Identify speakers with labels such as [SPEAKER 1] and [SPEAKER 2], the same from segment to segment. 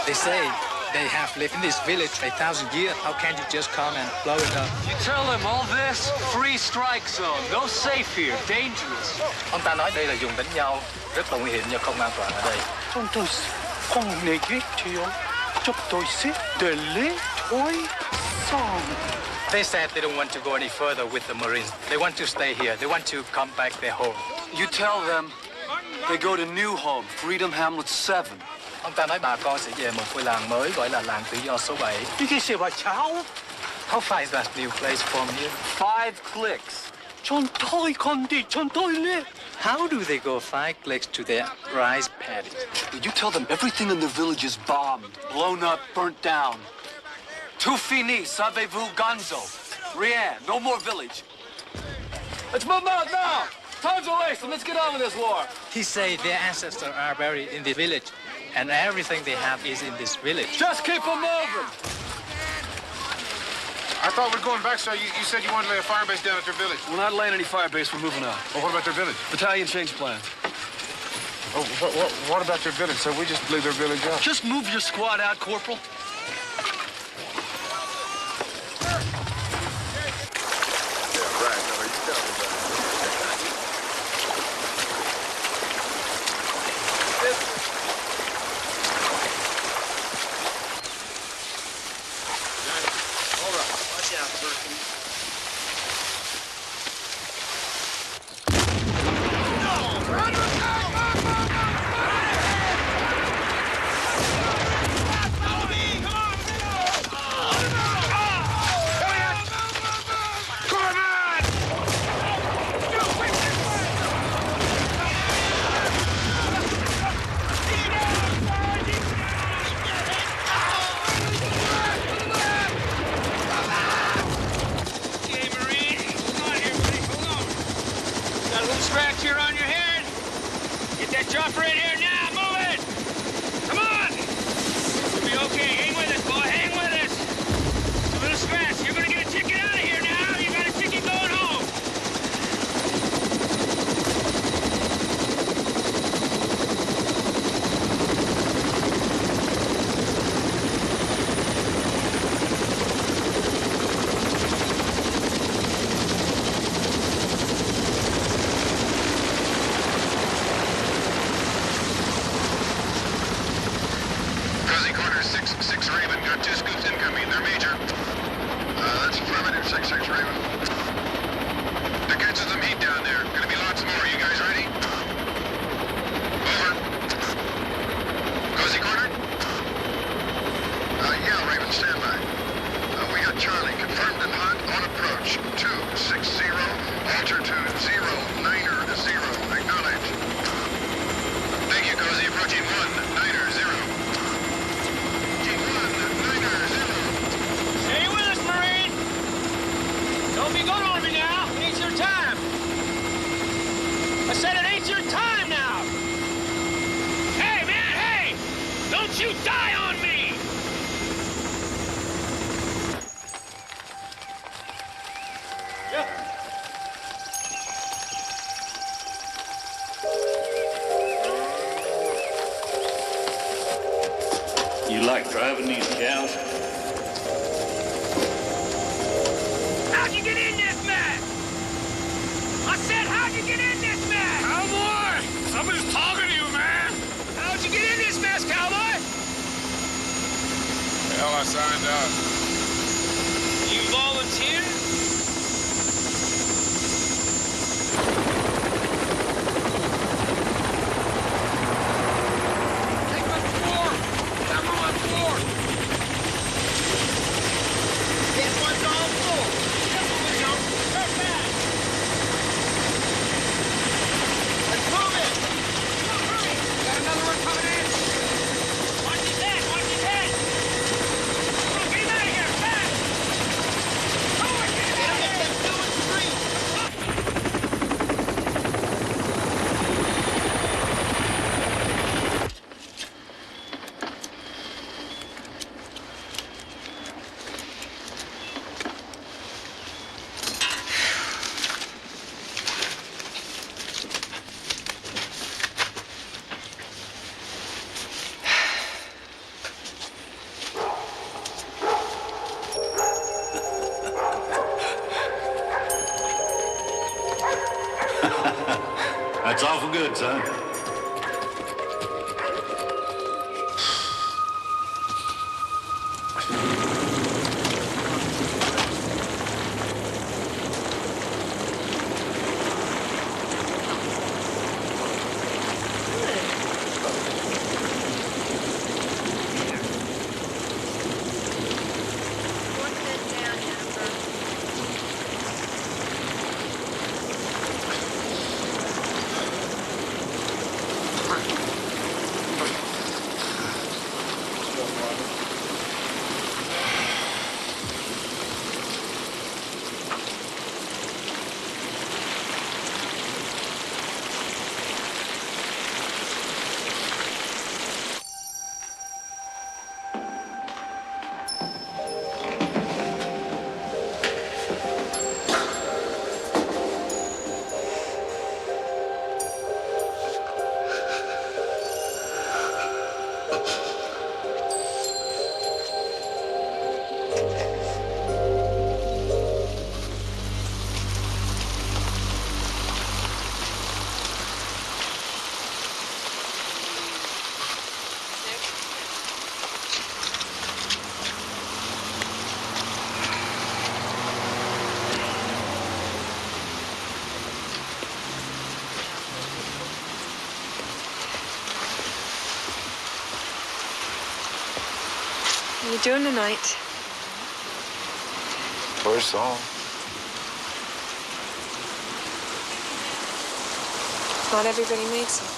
[SPEAKER 1] They say they have lived in this village 1,000 years. How can you just come and blow it up?
[SPEAKER 2] You tell them all this, free strike zone, no safe here, dangerous.
[SPEAKER 1] Ông ta nói đây là dùng đánh nhau, rất là nguy hiểm nhưng không an toàn ở đây. They said they don't want to go any further with the Marines. They want to stay here. They want to come back their home.
[SPEAKER 2] You tell them they go to new home, Freedom Hamlet 7.
[SPEAKER 1] Ông ta nói bà con sẽ về một ngôi làng mới gọi là làng tự do số 7. How far is that new place from here?
[SPEAKER 2] 5 clicks.
[SPEAKER 1] How do they go 5 clicks to their rice paddy?
[SPEAKER 2] You tell them everything in the village is bombed, blown up, burnt down. Tout fini, savez-vous, Gonzo? Rien, no more village. Let's move out now! Time's a waste, and let's get on with this war.
[SPEAKER 1] He say their ancestors are buried in the village, and everything they have is in this village.
[SPEAKER 2] Just keep them moving!
[SPEAKER 3] I thought we were going back, sir. You said you wanted to lay a fire base down at their village.
[SPEAKER 2] We're not laying any fire base, we're moving on.
[SPEAKER 3] Well, what about their village?
[SPEAKER 2] Battalion changed plans.
[SPEAKER 3] Oh, what about their village, sir? We just blew their village up.
[SPEAKER 2] Just move your squad out, Corporal.
[SPEAKER 4] You like driving these cows?
[SPEAKER 5] How'd you get in this mess? I said, how'd you get in this mess?
[SPEAKER 3] Cowboy! Somebody's talking to you, man!
[SPEAKER 5] How'd you get in this mess, cowboy?
[SPEAKER 3] Hell, I signed up.
[SPEAKER 5] You volunteered?
[SPEAKER 6] Watch his head! Come on, get him out of here, fast!
[SPEAKER 4] That's awful good, son.
[SPEAKER 6] What are you doing tonight?
[SPEAKER 3] First song.
[SPEAKER 6] Not everybody makes it.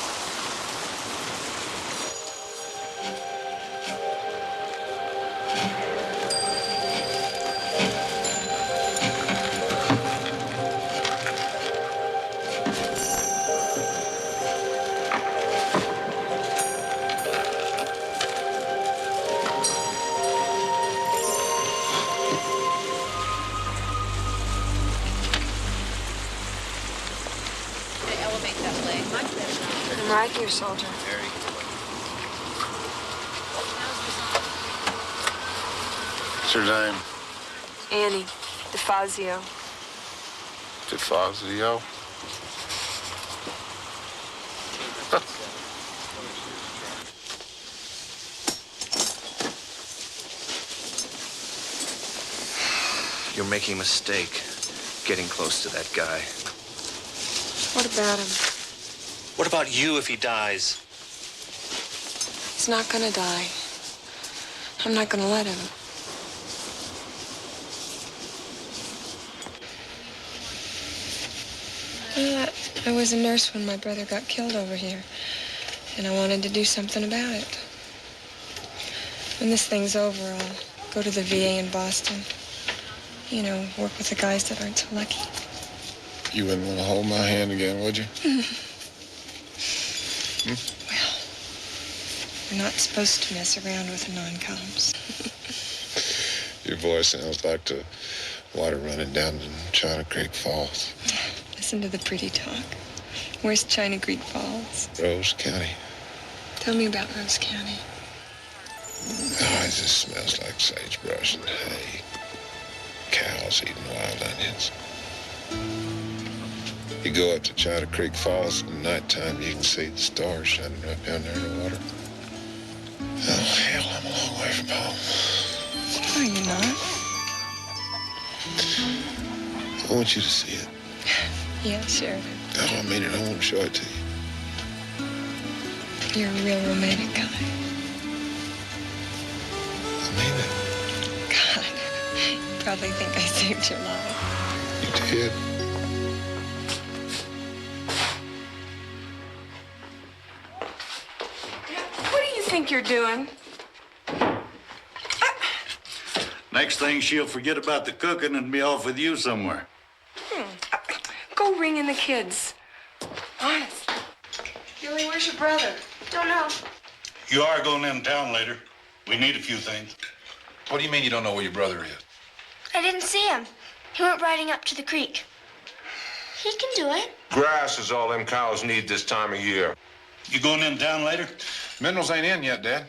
[SPEAKER 6] I'm right here, soldier.
[SPEAKER 3] What's her name?
[SPEAKER 6] Annie DeFazio.
[SPEAKER 3] DeFazio?
[SPEAKER 7] You're making a mistake getting close to that guy.
[SPEAKER 6] What about him?
[SPEAKER 7] What about you if he dies?
[SPEAKER 6] He's not gonna die. I'm not gonna let him. I was a nurse when my brother got killed over here, and I wanted to do something about it. When this thing's over, I'll go to the VA in Boston. You know, work with the guys that aren't so lucky.
[SPEAKER 3] You wouldn't want to hold my hand again, would you?
[SPEAKER 6] Well, we're not supposed to mess around with the non-coms.
[SPEAKER 3] Your voice sounds like the water running down in China Creek Falls.
[SPEAKER 6] Listen to the pretty talk. Where's China Creek Falls?
[SPEAKER 3] Rose County.
[SPEAKER 6] Tell me about Rose County.
[SPEAKER 3] Oh, it just smells like sagebrush and hay. Cows eating wild onions. You go up to China Creek Falls at nighttime, you can see the stars shining right down there in the water. Oh, hell, I'm a long way from home.
[SPEAKER 6] No, you're not.
[SPEAKER 3] I want you to see it.
[SPEAKER 6] Yeah, sure.
[SPEAKER 3] No, I mean it. I want to show it to you.
[SPEAKER 6] You're a real romantic guy.
[SPEAKER 3] I mean it.
[SPEAKER 6] God, you probably think I saved your life.
[SPEAKER 3] You did.
[SPEAKER 6] What do you think you're doing?
[SPEAKER 4] Next thing, she'll forget about the cooking and be off with you somewhere.
[SPEAKER 6] Go ring in the kids. Honest. Billy, where's your brother?
[SPEAKER 8] Don't know.
[SPEAKER 4] You are going in town later. We need a few things.
[SPEAKER 9] What do you mean you don't know where your brother is?
[SPEAKER 8] I didn't see him. He went riding up to the creek. He can do it.
[SPEAKER 10] Grass is all them cows need this time of year.
[SPEAKER 4] You going in town later?
[SPEAKER 9] Minerals ain't in yet, Dad.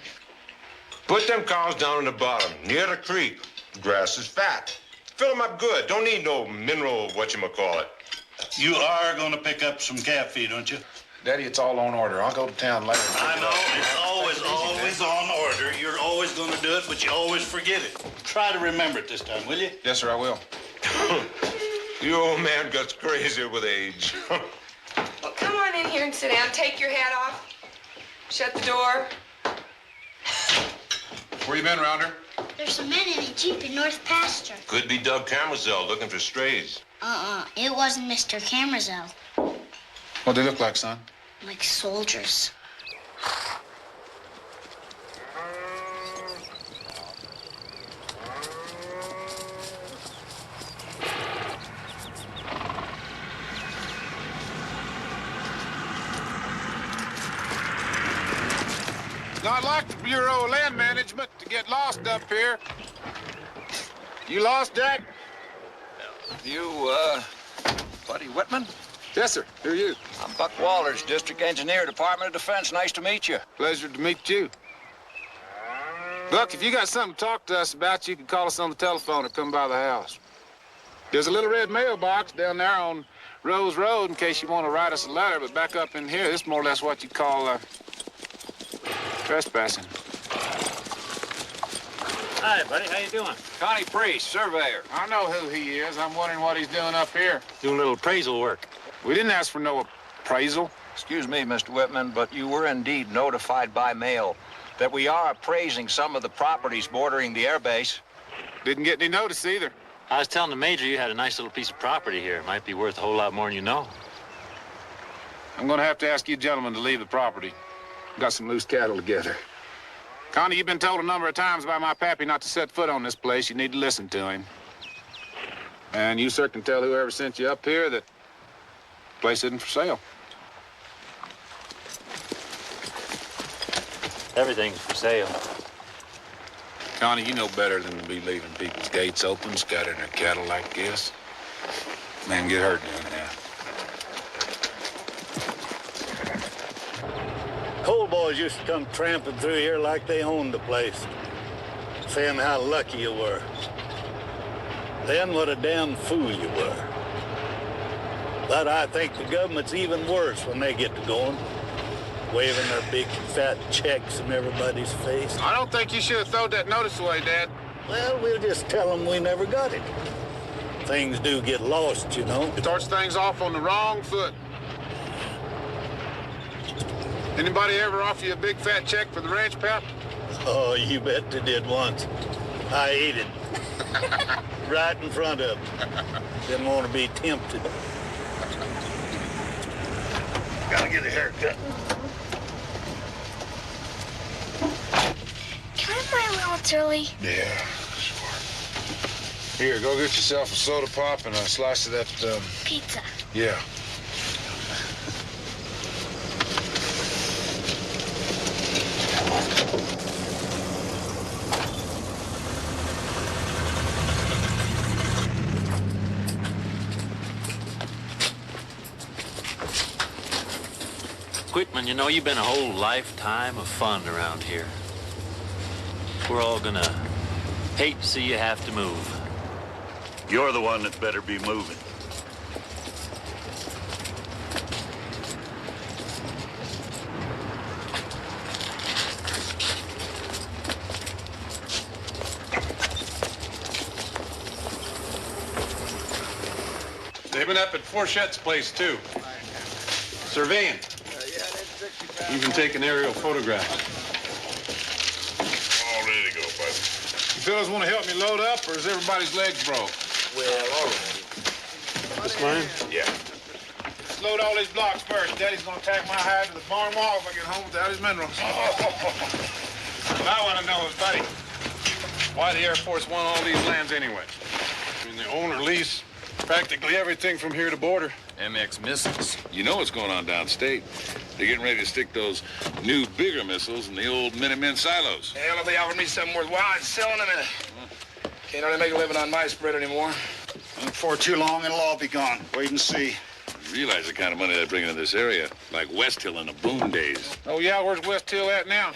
[SPEAKER 10] Put them cows down in the bottom, near the creek. Grass is fat. Fill them up good. Don't need no mineral whatchamacallit.
[SPEAKER 4] You are gonna pick up some cat feed, aren't you?
[SPEAKER 9] Daddy, it's all on order. I'll go to town later.
[SPEAKER 4] I know, it's always on order. You're always gonna do it, but you always forget it. Try to remember it this time, will you?
[SPEAKER 9] Yes, sir, I will.
[SPEAKER 10] You old man gets crazier with age.
[SPEAKER 6] Well, come on in here and sit down. Take your hat off. Shut the door.
[SPEAKER 9] Where you been, Rounder?
[SPEAKER 8] There's some men in a Jeep in North Pasture.
[SPEAKER 10] Could be Doug Camerzell looking for strays.
[SPEAKER 8] It wasn't Mr. Camerzell.
[SPEAKER 9] What'd they look like, son?
[SPEAKER 8] Like soldiers.
[SPEAKER 9] Not like the Bureau of Land Management to get lost up here. You lost, Jack?
[SPEAKER 11] You, Buddy Whitman?
[SPEAKER 9] Yes, sir. Who are you?
[SPEAKER 11] I'm Buck Walters, District Engineer, Department of Defense. Nice to meet you.
[SPEAKER 9] Pleasure to meet you. Buck, if you got something to talk to us about, you can call us on the telephone or come by the house. There's a little red mailbox down there on Rose Road in case you want to write us a letter, but back up in here, this is more or less what you call trespassing.
[SPEAKER 1] Hi, buddy. How you doing?
[SPEAKER 11] Connie Priest, surveyor.
[SPEAKER 9] I know who he is. I'm wondering what he's doing up here.
[SPEAKER 1] Doing a little appraisal work.
[SPEAKER 9] We didn't ask for no appraisal.
[SPEAKER 11] Excuse me, Mr. Whitman, but you were indeed notified by mail that we are appraising some of the properties bordering the airbase.
[SPEAKER 9] Didn't get any notice either.
[SPEAKER 1] I was telling the major you had a nice little piece of property here. It might be worth a whole lot more than you know.
[SPEAKER 9] I'm going to have to ask you gentlemen to leave the property. Got some loose cattle together. Connie, you've been told a number of times by my pappy not to set foot on this place. You need to listen to him. And you, sir, can tell whoever sent you up here that the place isn't for sale.
[SPEAKER 1] Everything's for sale.
[SPEAKER 9] Connie, you know better than to be leaving people's gates open, scattering their cattle like this. Man, get hurt doing that.
[SPEAKER 4] Coal boys used to come tramping through here like they owned the place, saying how lucky you were. Then what a damn fool you were. But I think the government's even worse when they get to going, waving their big fat checks in everybody's face.
[SPEAKER 9] I don't think you should have thrown that notice away, Dad.
[SPEAKER 4] Well, we'll just tell them we never got it. Things do get lost, you know.
[SPEAKER 9] It starts things off on the wrong foot. Anybody ever offer you a big fat check for the ranch, pal?
[SPEAKER 4] Oh, you bet they did once. I ate it. Right in front of them. Didn't want to be tempted. Gotta get a haircut.
[SPEAKER 8] Can I have my allowance early?
[SPEAKER 3] Yeah, sure.
[SPEAKER 9] Here, go get yourself a soda pop and a slice of that,
[SPEAKER 8] Pizza.
[SPEAKER 9] yeah.
[SPEAKER 1] Whitman, you know, you've been a whole lifetime of fun around here. We're all gonna hate to see you have to move.
[SPEAKER 4] You're the one that better be moving.
[SPEAKER 9] They've been up at Fourchette's place, too. Surveying. Even taking aerial photographs.
[SPEAKER 10] All ready to go, bud.
[SPEAKER 9] You fellas want to help me load up, or is everybody's legs broke?
[SPEAKER 10] Well, all right.
[SPEAKER 1] This mine?
[SPEAKER 10] Yeah.
[SPEAKER 9] Let's load all these blocks first. Daddy's going to tack my hide to the barn wall if I get home without his minerals. What I want to know is, buddy, why the Air Force want all these lands anyway? I mean, they own or lease practically everything from here to border.
[SPEAKER 7] MX missiles.
[SPEAKER 12] You know what's going on downstate. They're getting ready to stick those new, bigger missiles in the old Minutemen silos.
[SPEAKER 13] Hell, if they offered me something worthwhile, I'd sell in a minute. Can't hardly make a living on my spread anymore.
[SPEAKER 4] Before too long, it'll all be gone. Wait and see.
[SPEAKER 12] You realize the kind of money they bring into this area, like West Hill in the boom days.
[SPEAKER 9] Oh, yeah? Where's West Hill at now?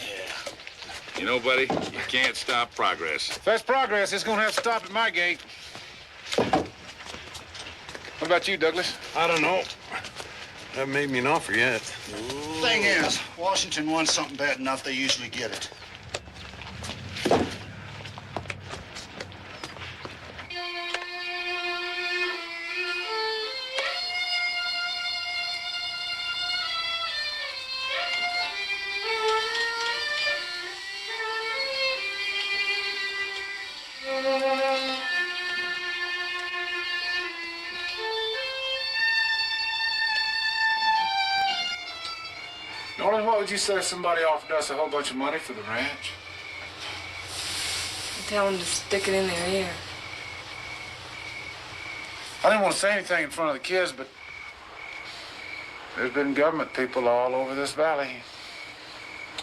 [SPEAKER 12] You know, buddy, you can't stop progress.
[SPEAKER 9] If that's progress, it's going to have to stop at my gate. What What about you, Douglas?
[SPEAKER 14] I don't know. Haven't made me an offer yet.
[SPEAKER 15] Thing is, Washington wants something bad enough, they usually get it.
[SPEAKER 9] Nolan, what would you say if somebody offered us a whole bunch of money for the ranch?
[SPEAKER 6] Tell them to stick it in their ear.
[SPEAKER 9] I didn't want to say anything in front of the kids, but there's been government people all over this valley.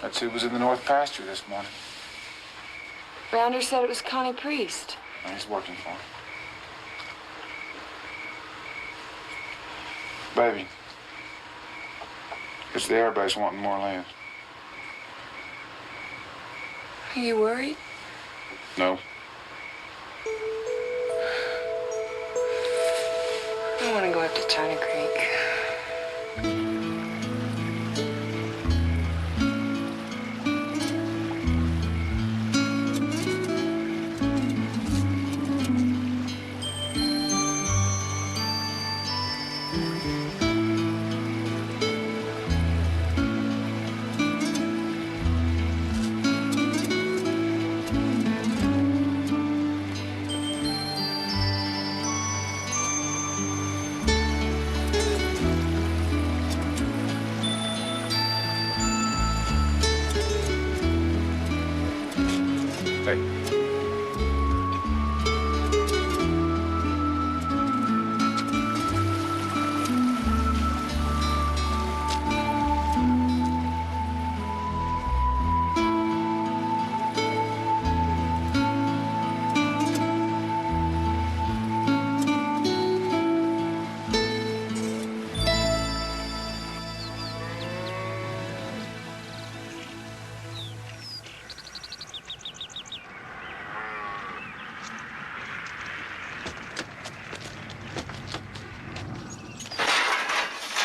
[SPEAKER 9] That's who was in the North Pasture this morning.
[SPEAKER 6] Rounder said it was Connie Priest.
[SPEAKER 9] He's working for him. Baby, it's the airbase wanting more land.
[SPEAKER 6] Are you worried?
[SPEAKER 9] No.
[SPEAKER 6] I want to go up to China Creek.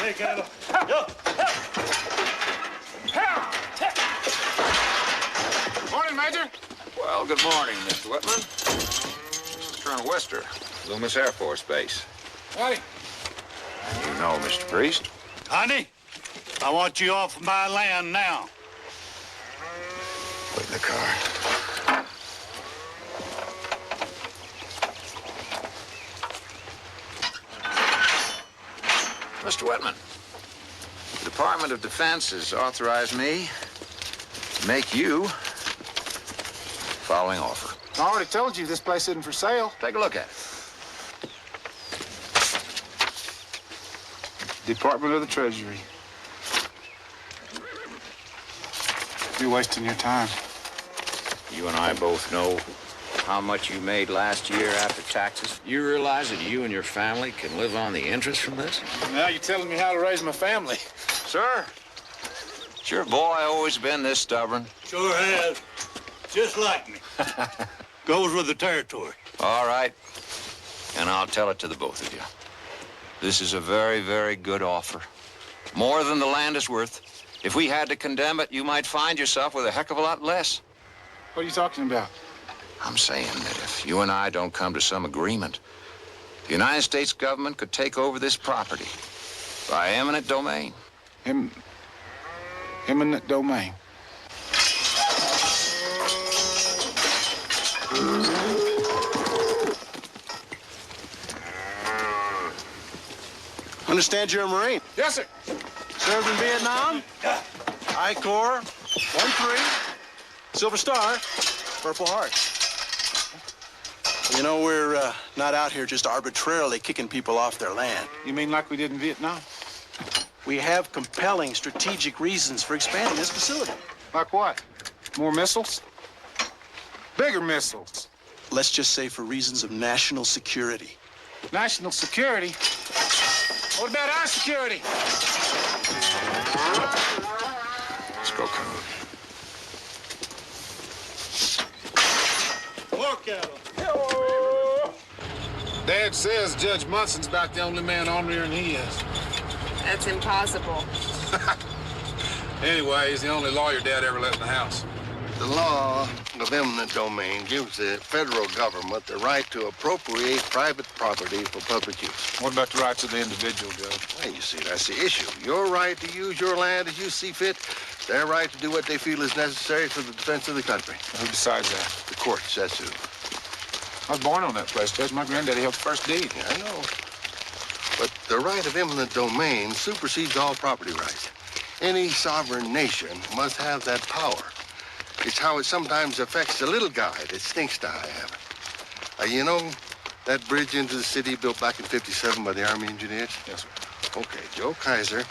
[SPEAKER 14] Hey, cattle.
[SPEAKER 9] Morning, Major.
[SPEAKER 11] Well, good morning, Mr. Whitman. This is Colonel Wester, Loomis Air Force Base.
[SPEAKER 9] Hey.
[SPEAKER 11] You know Mr. Priest?
[SPEAKER 15] Honey, I want you off my land now.
[SPEAKER 11] Wait in the car. Mr. Whitman, the Department of Defense has authorized me to make you the following offer.
[SPEAKER 9] I already told you this place isn't for sale.
[SPEAKER 11] Take a look at it.
[SPEAKER 9] Department of the Treasury. You're wasting your time.
[SPEAKER 11] You and I both know how much you made last year after taxes. You realize that you and your family can live on the interest from this?
[SPEAKER 9] Now you're telling me how to raise my family.
[SPEAKER 11] Sir, has your boy always been this stubborn?
[SPEAKER 15] Sure has. Just like me. Goes with the territory.
[SPEAKER 11] All right. And I'll tell it to the both of you. This is a very, very good offer. More than the land is worth. If we had to condemn it, you might find yourself with a heck of a lot less.
[SPEAKER 9] What are you talking about?
[SPEAKER 11] I'm saying that if you and I don't come to some agreement, the United States government could take over this property by eminent domain.
[SPEAKER 9] Eminent domain.
[SPEAKER 15] Understand you're a Marine.
[SPEAKER 9] Yes, sir.
[SPEAKER 15] Served in Vietnam? Yeah. I Corps, 1-3, Silver Star, Purple Heart. You know, we're not out here just arbitrarily kicking people off their land.
[SPEAKER 9] You mean like we did in Vietnam?
[SPEAKER 15] We have compelling strategic reasons for expanding this facility.
[SPEAKER 9] Like what? More missiles? Bigger missiles.
[SPEAKER 15] Let's just say for reasons of national security.
[SPEAKER 9] National security? What about our security?
[SPEAKER 11] Let's go, Colonel.
[SPEAKER 15] More cattle.
[SPEAKER 9] Dad says Judge Munson's about the only man ornery than he is.
[SPEAKER 6] That's impossible.
[SPEAKER 9] Anyway, he's the only lawyer Dad ever let in the house.
[SPEAKER 16] The law of eminent domain gives the federal government the right to appropriate private property for public use.
[SPEAKER 9] What about the rights of the individual, Judge?
[SPEAKER 16] Well, you see, that's the issue. Your right to use your land as you see fit, their right to do what they feel is necessary for the defense of the country.
[SPEAKER 9] Who decides that?
[SPEAKER 16] The courts, that's who.
[SPEAKER 9] I was born on that place, Judge. My granddaddy held the first deed.
[SPEAKER 16] Yeah, I know. But the right of eminent domain supersedes all property rights. Any sovereign nation must have that power. It's how it sometimes affects the little guy that stinks to have it. You know that bridge into the city built back in '57 by the Army engineers?
[SPEAKER 9] Yes, sir.
[SPEAKER 16] Okay, Joe Kaiser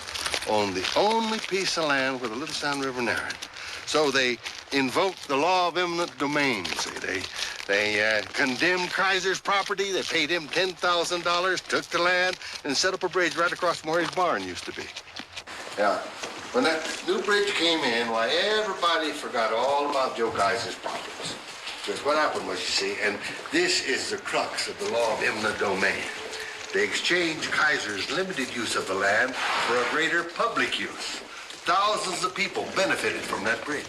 [SPEAKER 16] owned the only piece of land with a Little Sound River near it. So they invoked the law of eminent domain, see. They condemned Kaiser's property. They paid him $10,000, took the land, and set up a bridge right across from where his barn used to be. Yeah. When that new bridge came in, why, everybody forgot all about Joe Kaiser's properties. Because what happened was, you see, and this is the crux of the law of eminent domain. They exchanged Kaiser's limited use of the land for a greater public use. Thousands of people benefited from that bridge.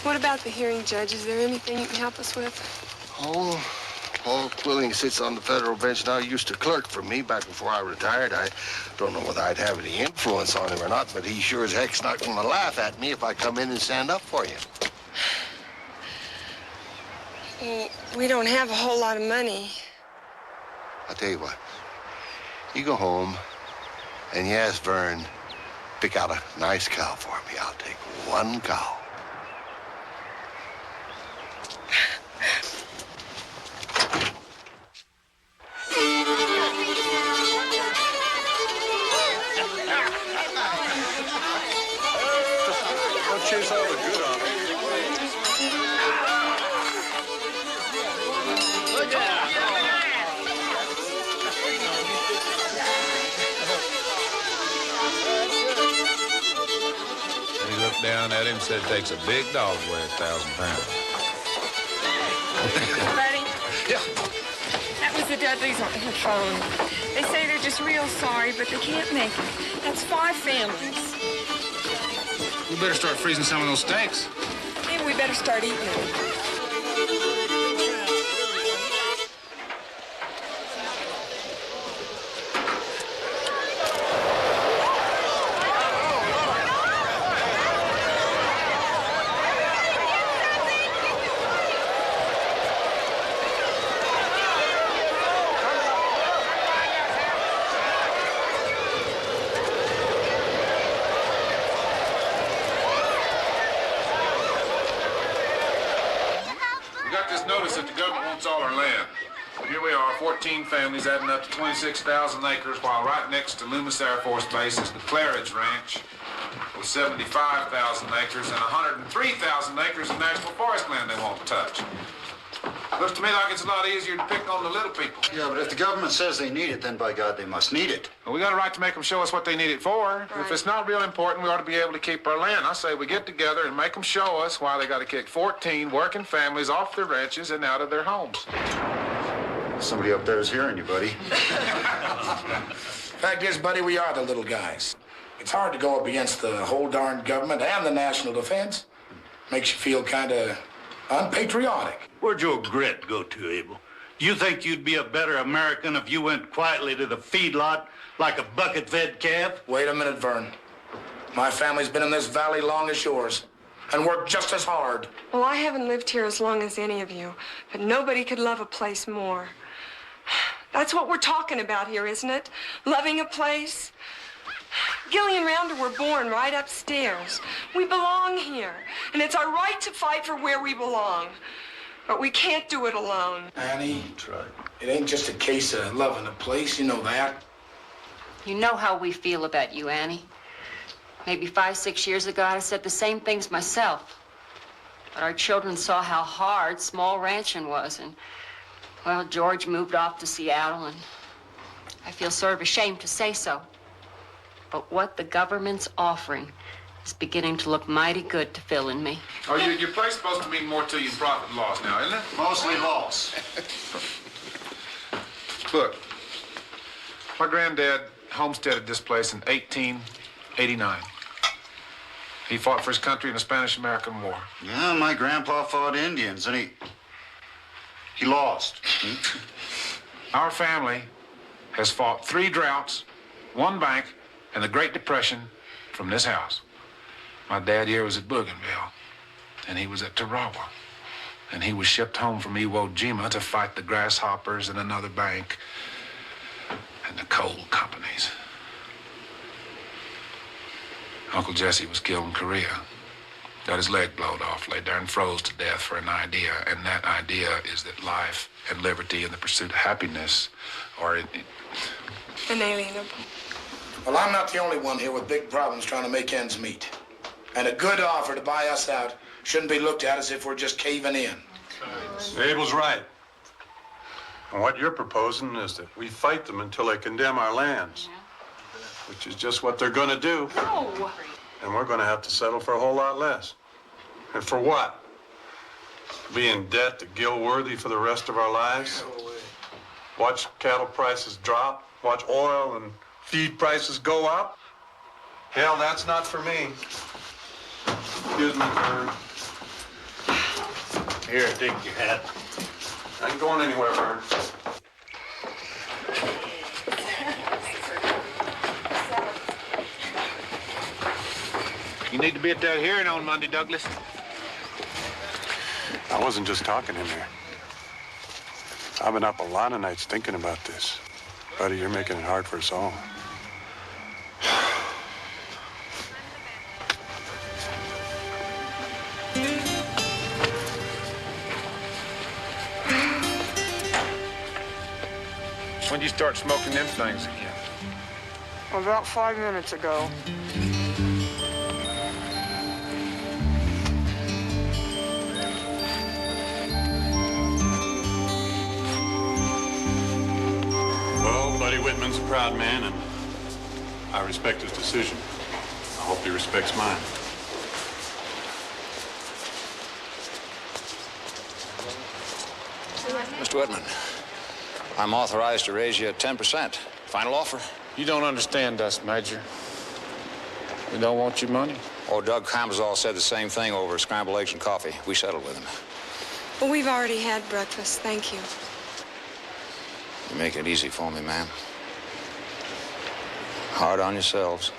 [SPEAKER 6] What about the hearing, Judge? Is there anything you can help us with?
[SPEAKER 16] Oh, Paul Quilling sits on the federal bench now. He used to clerk for me back before I retired. I don't know whether I'd have any influence on him or not, but he sure as heck's not going to laugh at me if I come in and stand up for you.
[SPEAKER 6] We don't have a whole lot of money.
[SPEAKER 16] I'll tell you what. You go home and you ask Vern, pick out a nice cow for me. I'll take one cow.
[SPEAKER 14] Don't chase all the good on it.
[SPEAKER 5] Look out!
[SPEAKER 12] He looked down at him and said, takes a big dog to weigh 1,000 pounds.
[SPEAKER 6] Buddy? Yeah? That was the Dudleys on the phone. They say they're just real sorry, but they can't make it. That's 5 families.
[SPEAKER 9] We better start freezing some of those steaks.
[SPEAKER 6] Maybe we better start eating them.
[SPEAKER 9] Notice that the government wants all our land. Here we are, 14 families adding up to 26,000 acres, while right next to Loomis Air Force Base is the Claridge Ranch with 75,000 acres and 103,000 acres of national forest land they won't touch. Looks to me like it's a lot easier to pick on the little people.
[SPEAKER 17] Yeah, but if the government says they need it, then by God, they must need it.
[SPEAKER 9] Well, we got a right to make them show us what they need it for. Right. If it's not real important, we ought to be able to keep our land. I say we get together and make them show us why they got to kick 14 working families off their ranches and out of their homes.
[SPEAKER 17] Somebody up there is hearing you, buddy.
[SPEAKER 13] Fact is, buddy, we are the little guys. It's hard to go up against the whole darn government and the national defense. Makes you feel kind of unpatriotic.
[SPEAKER 18] Where'd your grit go to, Abel? Do you think you'd be a better American if you went quietly to the feedlot like a bucket-fed calf?
[SPEAKER 13] Wait a minute, Vern. My family's been in this valley long as yours and worked just as hard.
[SPEAKER 6] Well, I haven't lived here as long as any of you, but nobody could love a place more. That's what we're talking about here, isn't it? Loving a place. Gilly and Rounder were born right upstairs. We belong here, and it's our right to fight for where we belong. But we can't do it alone.
[SPEAKER 13] Annie, it ain't just a case of loving a place, you know that.
[SPEAKER 19] You know how we feel about you, Annie. Maybe 5, 6 years ago, I'd have said the same things myself. But our children saw how hard small ranching was, and, well, George moved off to Seattle, and I feel sort of ashamed to say so. But what the government's offering is beginning to look mighty good to Phil and me.
[SPEAKER 9] Oh, your place supposed to mean more to you in profit and loss now, isn't it?
[SPEAKER 17] Mostly loss.
[SPEAKER 9] Look, My granddad homesteaded this place in 1889. He fought for his country in the Spanish-American War.
[SPEAKER 17] Yeah, my grandpa fought Indians, and he lost.
[SPEAKER 9] Our family has fought 3 droughts, 1 bank, and the Great Depression from this house. My dad here was at Bougainville, and he was at Tarawa, and he was shipped home from Iwo Jima to fight the grasshoppers and another bank and the coal companies. Uncle Jesse was killed in Korea. Got his leg blowed off, lay there and froze to death for an idea, and that idea is that life and liberty and the pursuit of happiness are
[SPEAKER 6] inalienable.
[SPEAKER 13] Well, I'm not the only one here with big problems trying to make ends meet. And a good offer to buy us out shouldn't be looked at as if we're just caving in.
[SPEAKER 14] Abel's right. And what you're proposing is that we fight them until they condemn our lands, which is just what they're going to do.
[SPEAKER 19] No.
[SPEAKER 14] And we're going to have to settle for a whole lot less. And for what? Be in debt to Gilworthy for the rest of our lives? Watch cattle prices drop? Watch oil and feed prices go up? Hell, that's not for me. Excuse me, Vern.
[SPEAKER 18] Here, take your hat.
[SPEAKER 14] I ain't going anywhere, Vern.
[SPEAKER 9] You need to be at that hearing on Monday, Douglas.
[SPEAKER 14] I wasn't just talking in there. I've been up a lot of nights thinking about this. Buddy, you're making it hard for us all.
[SPEAKER 9] When did you start smoking them things again?
[SPEAKER 6] About 5 minutes ago.
[SPEAKER 12] Well, Buddy Whitman's a proud man, and I respect his decision. I hope he respects mine.
[SPEAKER 11] Mr. Whitman, I'm authorized to raise you 10%. Final offer?
[SPEAKER 9] You don't understand us, Major. We don't want your money.
[SPEAKER 11] Oh, Doug Kamzal said the same thing over scrambled eggs and coffee. We settled with him.
[SPEAKER 6] Well, we've already had breakfast, thank you.
[SPEAKER 11] You make it easy for me, ma'am. Hard on yourselves.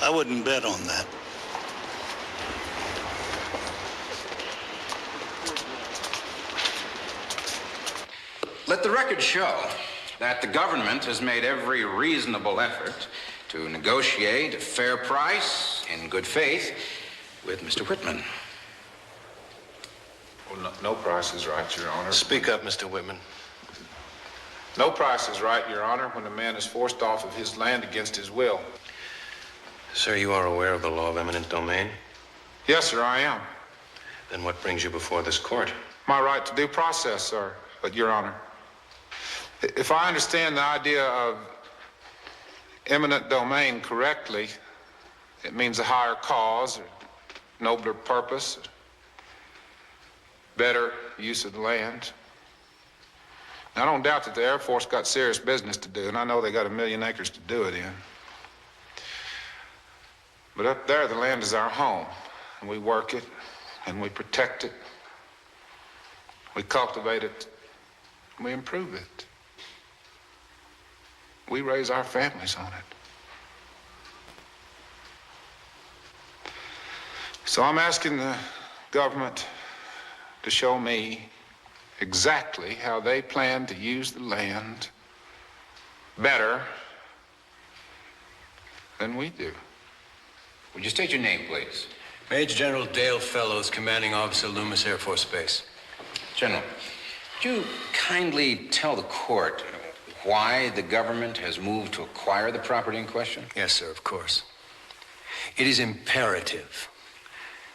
[SPEAKER 18] I wouldn't bet on that.
[SPEAKER 20] Let the record show that the government has made every reasonable effort to negotiate a fair price in good faith with Mr. Whitman.
[SPEAKER 9] Well, no price is right, Your Honor.
[SPEAKER 16] Speak up, Mr. Whitman.
[SPEAKER 9] No price is right, Your Honor, when a man is forced off of his land against his will.
[SPEAKER 16] Sir, you are aware of the law of eminent domain?
[SPEAKER 9] Yes, sir, I am.
[SPEAKER 16] Then what brings you before this court?
[SPEAKER 9] My right to due process, sir, but Your Honor. If I understand the idea of eminent domain correctly, it means a higher cause, or nobler purpose, better use of the land. Now, I don't doubt that the Air Force got serious business to do, and I know they got 1 million acres to do it in. But up there, the land is our home, and we work it, and we protect it, we cultivate it, and we improve it. We raise our families on it. So I'm asking the government to show me exactly how they plan to use the land better than we do.
[SPEAKER 20] Would you state your name, please?
[SPEAKER 21] Major General Dale Fellows, Commanding Officer, Loomis Air Force Base.
[SPEAKER 20] General, would you kindly tell the court why the government has moved to acquire the property in question?
[SPEAKER 21] Yes, sir, of course. It is imperative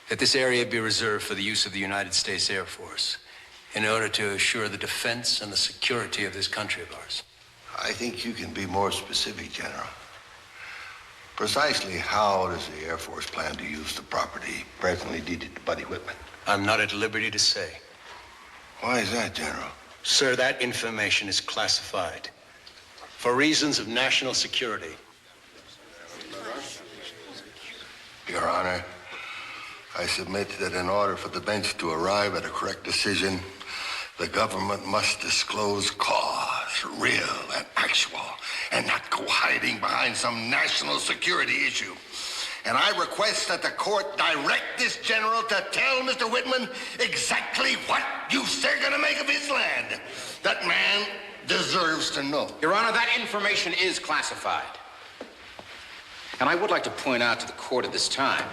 [SPEAKER 21] that this area be reserved for the use of the United States Air Force in order to assure the defense and the security of this country of ours.
[SPEAKER 16] I think you can be more specific, General. Precisely how does the Air Force plan to use the property presently deeded to Buddy Whitman?
[SPEAKER 21] I'm not at liberty to say.
[SPEAKER 16] Why is that, General?
[SPEAKER 21] Sir, that information is classified. for reasons of national security.
[SPEAKER 16] Your Honor, I submit that in order for the bench to arrive at a correct decision, the government must disclose cause, real and actual, and not go hiding behind some national security issue. And I request that the court direct this general to tell Mr. Whitman exactly what use they're going to make of his land. That man deserves to know.
[SPEAKER 20] Your Honor, that information is classified. And I would like to point out to the court at this time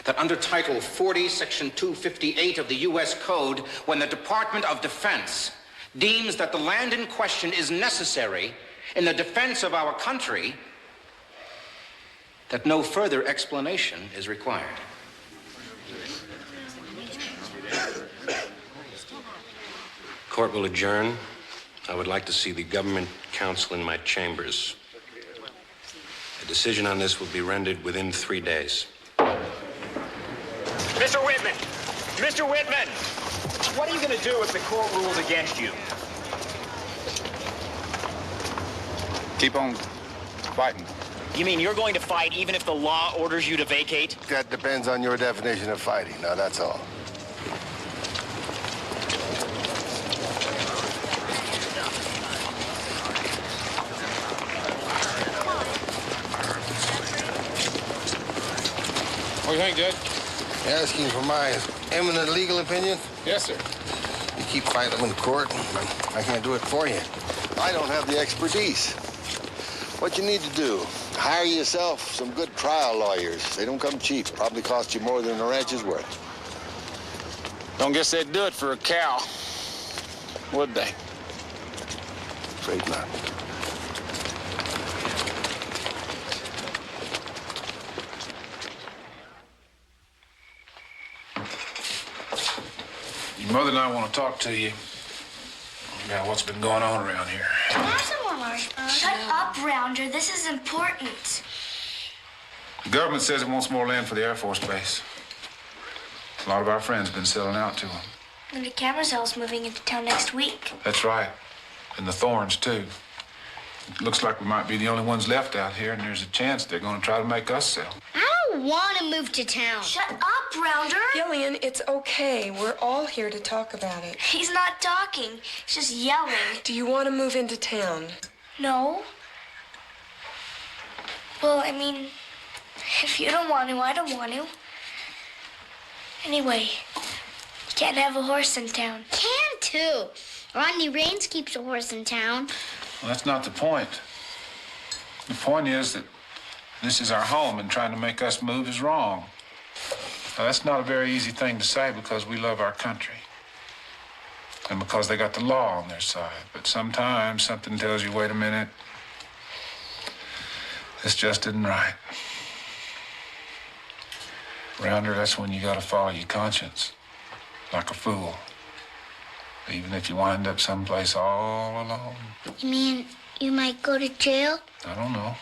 [SPEAKER 20] that under Title 40, Section 258 of the U.S. Code, when the Department of Defense deems that the land in question is necessary in the defense of our country, that no further explanation is required.
[SPEAKER 10] Court will adjourn. I would like to see the government counsel in my chambers. A decision on this will be rendered within 3 days.
[SPEAKER 5] Mr. Whitman! Mr. Whitman! What are you going to do if the court rules against you?
[SPEAKER 9] Keep on fighting.
[SPEAKER 5] You mean you're going to fight even if the law orders you to vacate?
[SPEAKER 16] That depends on your definition of fighting. Now, that's all.
[SPEAKER 9] What do you think, Judge?
[SPEAKER 16] You're asking for my eminent legal opinion?
[SPEAKER 9] Yes, sir.
[SPEAKER 16] You keep fighting them in court, but I can't do it for you. I don't have the expertise. What you need to do, hire yourself some good trial lawyers. They don't come cheap. Probably cost you more than the ranch is worth.
[SPEAKER 9] Don't guess they'd do it for a cow, would they?
[SPEAKER 16] Afraid not.
[SPEAKER 9] Your mother and I want to talk to you about what's been going on around here.
[SPEAKER 8] Shut up, Rounder. This is important.
[SPEAKER 9] The government says it wants more land for the Air Force Base. A lot of our friends have been selling out to them.
[SPEAKER 8] And the Camerzell's moving into town next week.
[SPEAKER 9] That's right. And the Thorns, too. It looks like we might be the only ones left out here, and there's a chance they're going to try to make us sell.
[SPEAKER 8] I don't want to move to town. Shut up, Rounder.
[SPEAKER 6] Gillian, it's okay. We're all here to talk about it.
[SPEAKER 8] He's not talking. He's just yelling.
[SPEAKER 6] Do you want to move into town?
[SPEAKER 8] No. Well, I mean, if you don't want to, I don't want to. Anyway, you can't have a horse in town.
[SPEAKER 2] Can too. Rodney Raines keeps a horse in town.
[SPEAKER 9] Well, that's not the point. The point is that this is our home, and trying to make us move is wrong. Now, that's not a very easy thing to say because we love our country and because they got the law on their side. But sometimes something tells you, wait a minute, this just isn't right. Rounder, that's when you got to follow your conscience like a fool, even if you wind up someplace all alone.
[SPEAKER 2] You mean you might go to jail?
[SPEAKER 9] I don't know.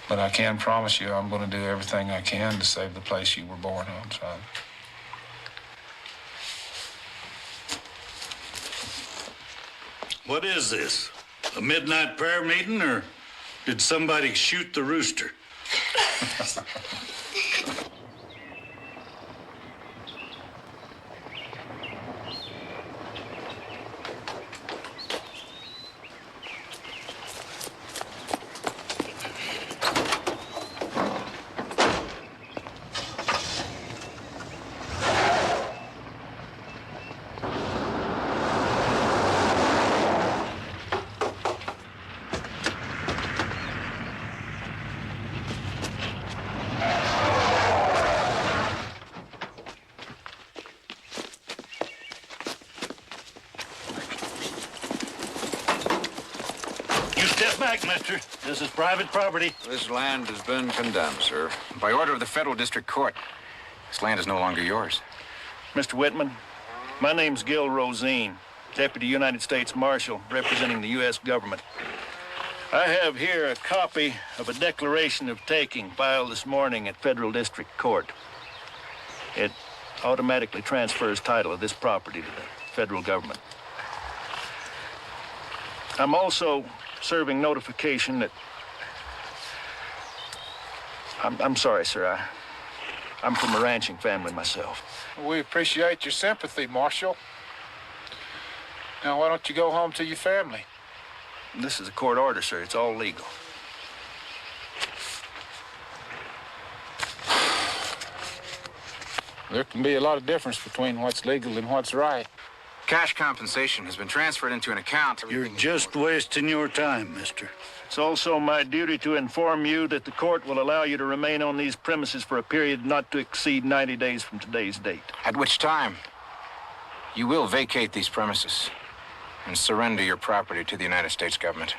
[SPEAKER 9] But I can promise you I'm going to do everything I can to save the place you were born on, son.
[SPEAKER 18] What is this? A midnight prayer meeting, or did somebody shoot the rooster? Step back, mister. This is private property.
[SPEAKER 20] This land has been condemned, sir. By order of the Federal District Court. This land is no longer yours.
[SPEAKER 18] Mr. Whitman, my name's Gil Rosine, Deputy United States Marshal representing the U.S. government. I have here a copy of a declaration of taking filed this morning at Federal District Court. It automatically transfers title of this property to the federal government. I'm also serving notification that... I'm sorry, sir. I'm from a ranching family myself.
[SPEAKER 9] We appreciate your sympathy, Marshal. Now, why don't you go home to your family?
[SPEAKER 18] This is a court order, sir. It's all legal.
[SPEAKER 9] There can be a lot of difference between what's legal and what's right.
[SPEAKER 20] Cash compensation has been transferred into an account.
[SPEAKER 4] You're just wasting your time, mister.
[SPEAKER 18] It's also my duty to inform you that the court will allow you to remain on these premises for a period not to exceed 90 days from today's date.
[SPEAKER 20] At which time, you will vacate these premises and surrender your property to the United States government.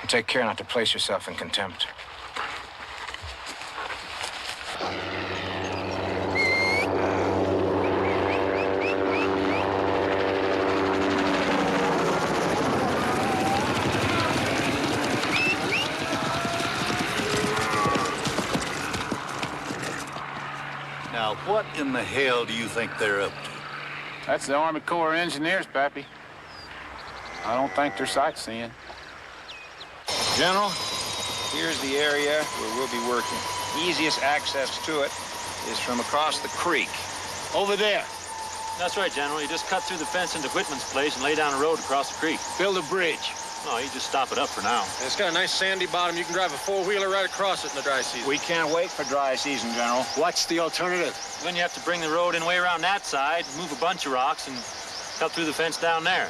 [SPEAKER 20] And take care not to place yourself in contempt.
[SPEAKER 4] Now, what in the hell do you think they're up to?
[SPEAKER 9] That's the Army Corps of Engineers, Pappy. I don't think they're sightseeing.
[SPEAKER 20] General, here's the area where we'll be working. Easiest access to it is from across the creek.
[SPEAKER 1] Over there. That's right, General. You just cut through the fence into Whitman's place and lay down a road across the creek.
[SPEAKER 15] Build a bridge.
[SPEAKER 1] No, you just stop it up for now.
[SPEAKER 15] It's got a nice sandy bottom. You can drive a four-wheeler right across it in the dry season.
[SPEAKER 20] We can't wait for dry season, General.
[SPEAKER 15] What's the alternative?
[SPEAKER 1] Then you have to bring the road in way around that side, move a bunch of rocks, and cut through the fence down there.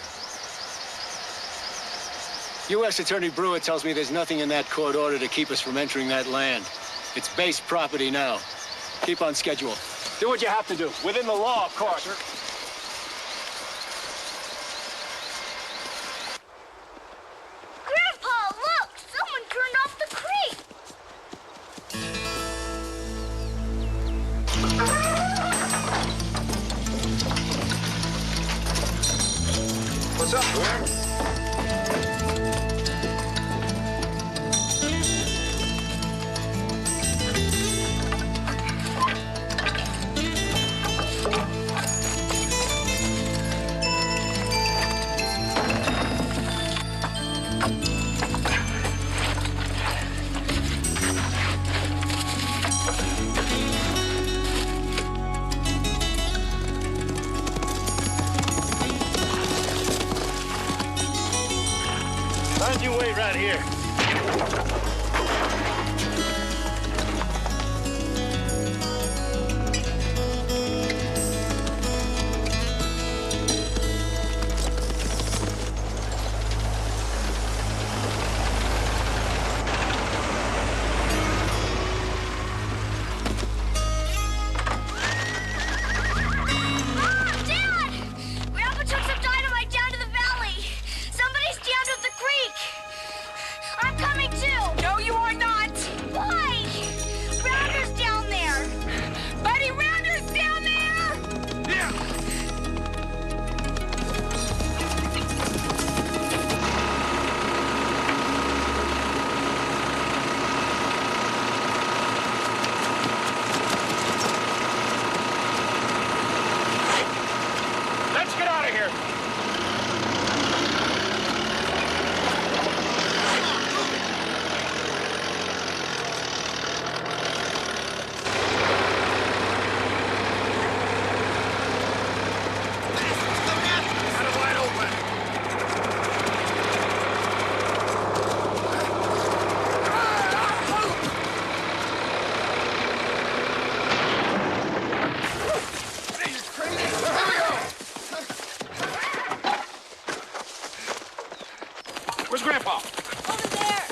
[SPEAKER 15] U.S. Attorney Brewer tells me there's nothing in that court order to keep us from entering that land. It's base property now. Keep on schedule. Do what you have to do. Within the law, of course.
[SPEAKER 2] Grandpa, look! Someone turned off the creek!
[SPEAKER 15] What's up, Brewer?
[SPEAKER 18] Find your way right here.
[SPEAKER 2] I'm coming too! No, you are not! Why? Rounder's down there! Buddy, Rounder's down there!
[SPEAKER 15] Yeah! Let's get out of here! Where's Grandpa?
[SPEAKER 2] Over there!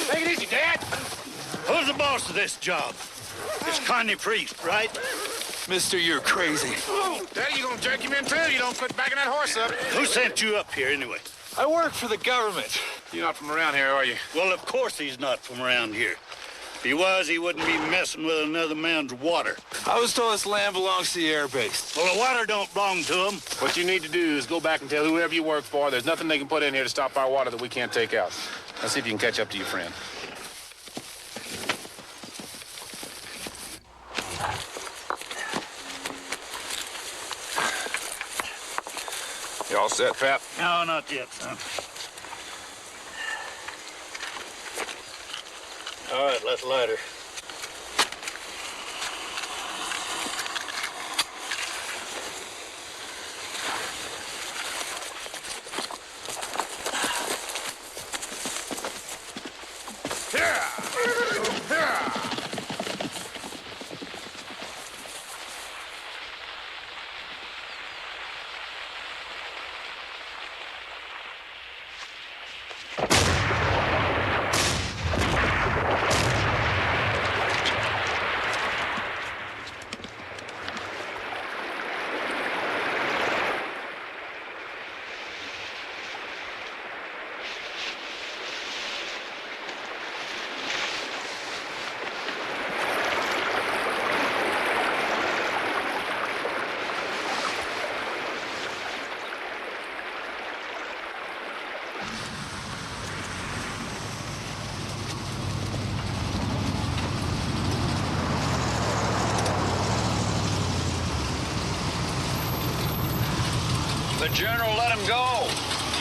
[SPEAKER 15] Take it easy, Dad.
[SPEAKER 4] Who's the boss of this job? It's Connie Priest, right?
[SPEAKER 15] Mister, you're crazy.
[SPEAKER 9] Daddy, you gonna jerk him in too? You don't quit backing that horse up.
[SPEAKER 4] Who sent you up here anyway?
[SPEAKER 15] I work for the government.
[SPEAKER 9] You're not from around here, are you?
[SPEAKER 4] Well, of course he's not from around here. If he was, he wouldn't be messing with another man's water.
[SPEAKER 3] I was told this land belongs to the air base.
[SPEAKER 4] Well, the water don't belong to him.
[SPEAKER 9] What you need to do is go back and tell whoever you work for there's nothing they can put in here to stop our water that we can't take out. Let's see if you can catch up to your friend. You all set, Pap?
[SPEAKER 4] No, not yet, son. All right, let's light her.
[SPEAKER 11] The general let him go.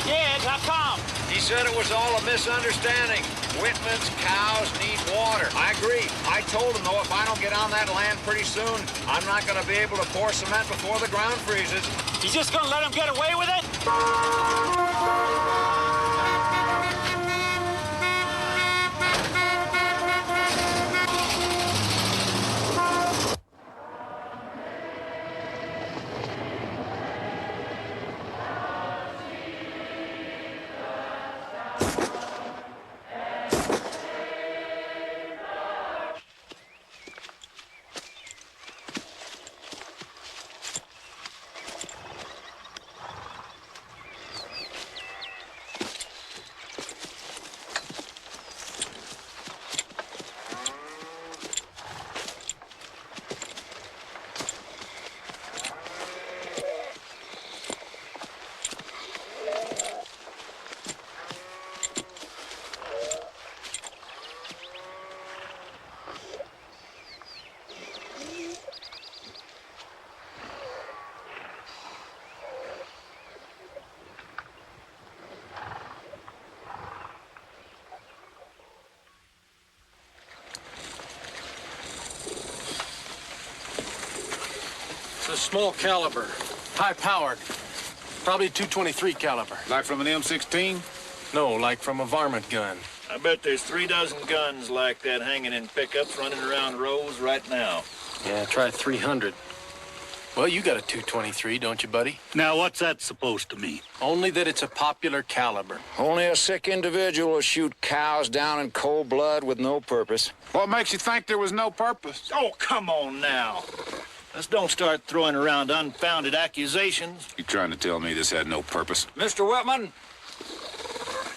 [SPEAKER 5] Yeah, how come?
[SPEAKER 11] He said it was all a misunderstanding. Whitman's cows need water. I agree. I told him, though, if I don't get on that land pretty soon, I'm not going to be able to pour cement before the ground freezes.
[SPEAKER 5] He's just gonna let him get away with it?
[SPEAKER 15] It's a small caliber, high-powered, probably 223 caliber.
[SPEAKER 9] Like from an M16?
[SPEAKER 15] No, like from a varmint gun.
[SPEAKER 18] I bet there's 3 dozen guns like that hanging in pickups running around rows right now.
[SPEAKER 15] Yeah, try 300. Well, you got a 223, don't you, buddy?
[SPEAKER 4] Now, what's that supposed to mean?
[SPEAKER 15] Only that it's a popular caliber.
[SPEAKER 11] Only a sick individual will shoot cows down in cold blood with no purpose.
[SPEAKER 9] What makes you think there was no purpose?
[SPEAKER 18] Oh, come on now. Let's don't start throwing around unfounded accusations.
[SPEAKER 9] You trying to tell me this had no purpose?
[SPEAKER 11] Mr. Whitman,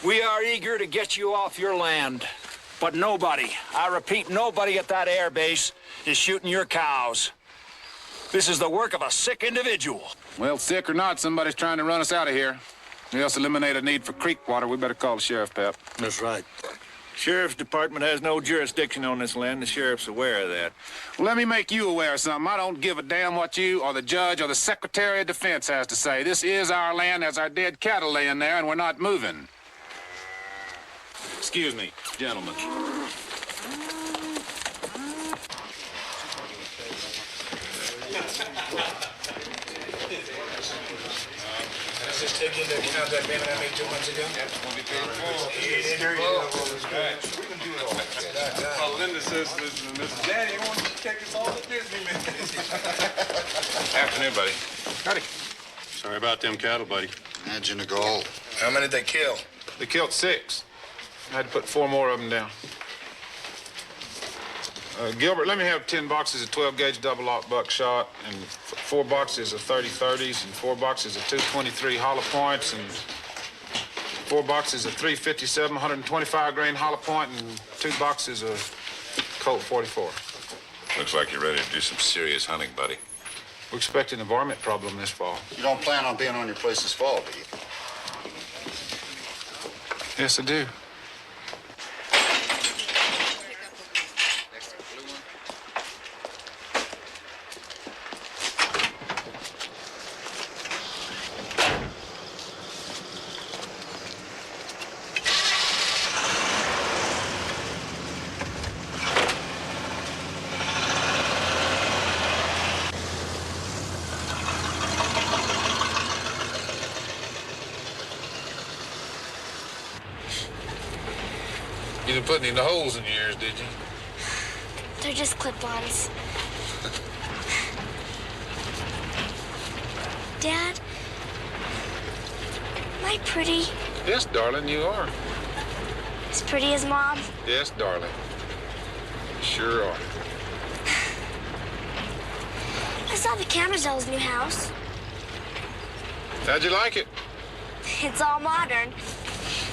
[SPEAKER 11] we are eager to get you off your land. But nobody, I repeat, nobody at that air base is shooting your cows. This is the work of a sick individual.
[SPEAKER 9] Well, sick or not, somebody's trying to run us out of here. We else eliminate a need for creek water. We better call the sheriff, Pep.
[SPEAKER 15] That's right.
[SPEAKER 18] Sheriff's Department has no jurisdiction on this land. The sheriff's aware of that.
[SPEAKER 9] Well, let me make you aware of something. I don't give a damn what you or the judge or the Secretary of Defense has to say. This is our land. There's our dead cattle laying there, and we're not moving. Excuse me, gentlemen.
[SPEAKER 13] Does this take into account that payment I made 2 months ago?
[SPEAKER 12] Yep, it's gonna be paid in full.
[SPEAKER 13] There you go. We can do it all.
[SPEAKER 12] Well, Linda says, Mrs. Daddy, you want to take us all to Disney, man?
[SPEAKER 9] Afternoon, buddy.
[SPEAKER 14] Howdy. Sorry about them cattle, buddy.
[SPEAKER 17] Imagine a goal.
[SPEAKER 13] How many did they kill?
[SPEAKER 9] They killed 6. I had to put 4 more of them down. Gilbert, let me have 10 boxes of 12-gauge double-lock buckshot and 4 boxes of 30-30s and 4 boxes of 223 hollow points and 4 boxes of 357 125-grain hollow point and 2 boxes of Colt 44.
[SPEAKER 12] Looks like you're ready to do some serious hunting, buddy.
[SPEAKER 9] We're expecting a varmint problem this fall.
[SPEAKER 17] You don't plan on being on your place this fall, do you?
[SPEAKER 9] Yes, I do.
[SPEAKER 12] You didn't put any holes in your ears, did you?
[SPEAKER 8] They're just clip-ons. Dad, am I pretty?
[SPEAKER 9] Yes, darling, you are.
[SPEAKER 8] As pretty as Mom?
[SPEAKER 9] Yes, darling. You sure are.
[SPEAKER 8] I saw the Camazel's new house.
[SPEAKER 9] How'd you like it?
[SPEAKER 8] It's all modern.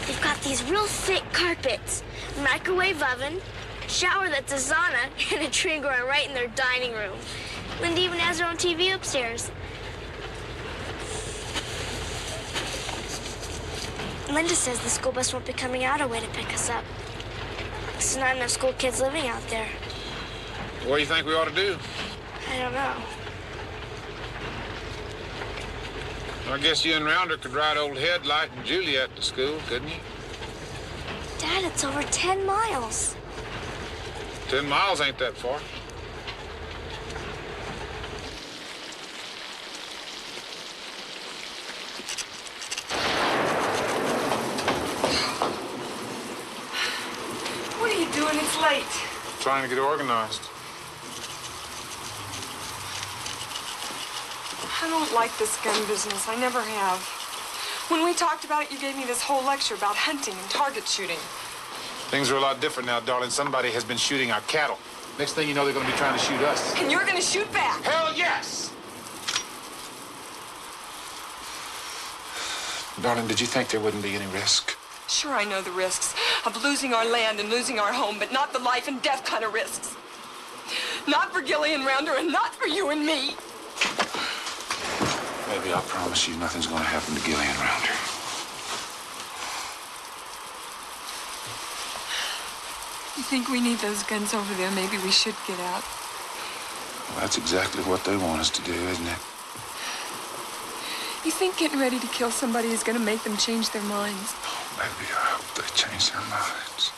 [SPEAKER 8] They've got these real thick carpets, microwave oven, shower that's a sauna, and a tree growing right in their dining room. Linda even has her own TV upstairs. Linda says the school bus won't be coming out our way to pick us up. There's not enough school kids living out there.
[SPEAKER 9] What do you think we ought to do?
[SPEAKER 8] I don't know.
[SPEAKER 9] I guess you and Rounder could ride old Headlight and Juliet to school, couldn't you?
[SPEAKER 8] Dad, it's over 10 miles.
[SPEAKER 9] 10 miles ain't that far.
[SPEAKER 6] What are you doing? It's late.
[SPEAKER 9] Trying to get organized.
[SPEAKER 6] I don't like this gun business. I never have. When we talked about it, you gave me this whole lecture about hunting and target shooting.
[SPEAKER 9] Things are a lot different now, darling. Somebody has been shooting our cattle. Next thing you know, they're going to be trying to shoot us.
[SPEAKER 6] And you're going to shoot back.
[SPEAKER 9] Hell yes! Darling, did you think there wouldn't be any risk?
[SPEAKER 6] Sure, I know the risks of losing our land and losing our home, but not the life and death kind of risks. Not for Gilly and Rounder, and not for you and me.
[SPEAKER 9] Baby, I promise you nothing's going to happen to Gilly and Rounder.
[SPEAKER 6] You think we need those guns over there? Maybe we should get out.
[SPEAKER 9] Well, that's exactly what they want us to do, isn't it?
[SPEAKER 6] You think getting ready to kill somebody is going to make them change their minds?
[SPEAKER 9] Oh, baby, I hope they change their minds.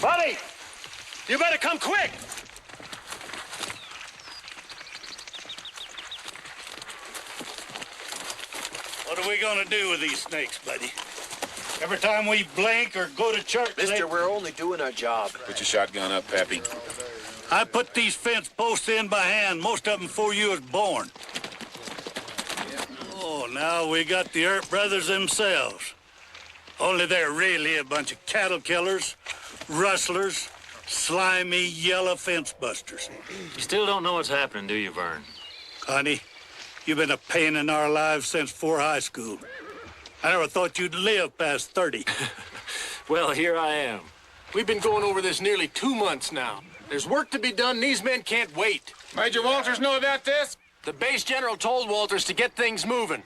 [SPEAKER 15] Buddy! You better come quick!
[SPEAKER 4] What are we gonna do with these snakes, buddy? Every time we blink or go to church,
[SPEAKER 15] Mister, we're only doing our job.
[SPEAKER 12] Put your shotgun up, Pappy.
[SPEAKER 4] I put these fence posts in by hand, most of them before you was born. Oh, now we got the Earp brothers themselves. Only they're really a bunch of cattle killers, rustlers, slimy, yellow fence busters.
[SPEAKER 1] You still don't know what's happening, do you, Vern?
[SPEAKER 4] Connie, you've been a pain in our lives since 4 high school. I never thought you'd live past 30.
[SPEAKER 1] Well, here I am.
[SPEAKER 15] We've been going over this nearly 2 months now. There's work to be done. These men can't wait.
[SPEAKER 9] Major Walters know about this?
[SPEAKER 15] The base general told Walters to get things moving.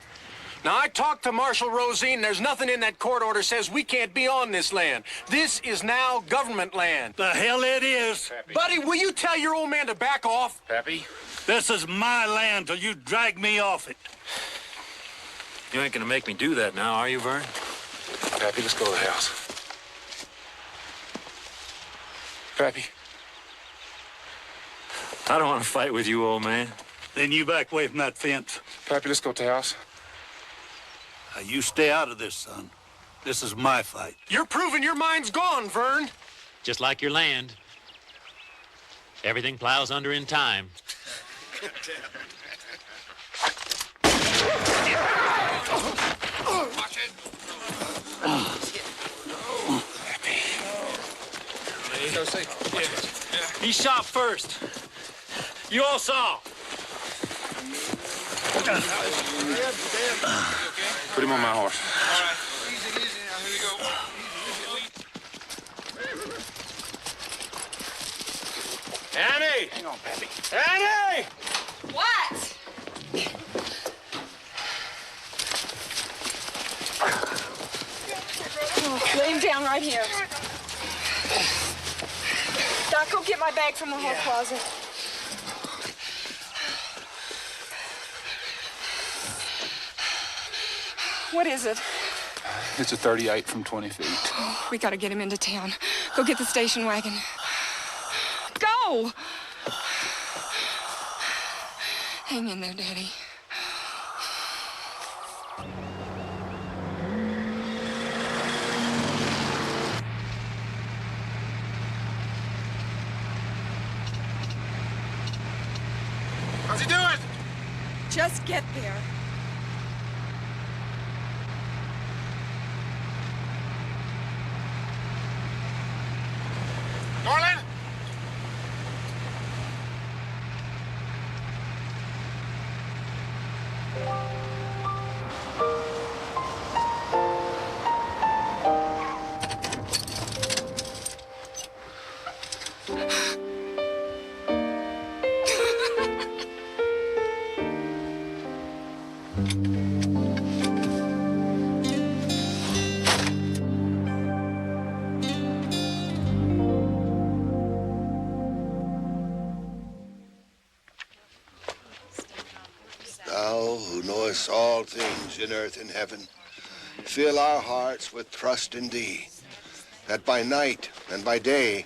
[SPEAKER 15] Now, I talked to Marshal Rosine. There's nothing in that court order says we can't be on this land. This is now government land.
[SPEAKER 4] The hell it is.
[SPEAKER 9] Pappy.
[SPEAKER 15] Buddy, will you tell your old man to back off?
[SPEAKER 9] Pappy?
[SPEAKER 4] This is my land till you drag me off it.
[SPEAKER 1] You ain't gonna make me do that now, are you, Vern?
[SPEAKER 9] Pappy, let's go to the house. Pappy?
[SPEAKER 1] I don't want to fight with you, old man.
[SPEAKER 4] Then you back away from that fence.
[SPEAKER 9] Pappy, let's go to the house.
[SPEAKER 4] Now, you stay out of this, son. This is my fight.
[SPEAKER 15] You're proving your mind's gone, Vern.
[SPEAKER 1] Just like your land. Everything plows under in time.
[SPEAKER 9] Watch it. Pappy. So safe.
[SPEAKER 18] He shot first. You all saw.
[SPEAKER 9] Put him on my horse.
[SPEAKER 3] All right. Easy, easy. Now, here you go.
[SPEAKER 18] Annie!
[SPEAKER 9] Hang on, Pappy.
[SPEAKER 18] Annie!
[SPEAKER 2] What?
[SPEAKER 6] Oh, lay him down right here. Doc, go get my bag from the hall closet. What is it?
[SPEAKER 9] It's a 38 from 20 feet.
[SPEAKER 6] Oh, we gotta get him into town. Go get the station wagon. Go! Hang in there, Daddy.
[SPEAKER 3] How's he doing?
[SPEAKER 6] Just get there.
[SPEAKER 3] Norland?
[SPEAKER 16] Thou who knowest all things in earth and heaven, fill our hearts with trust in thee, that by night and by day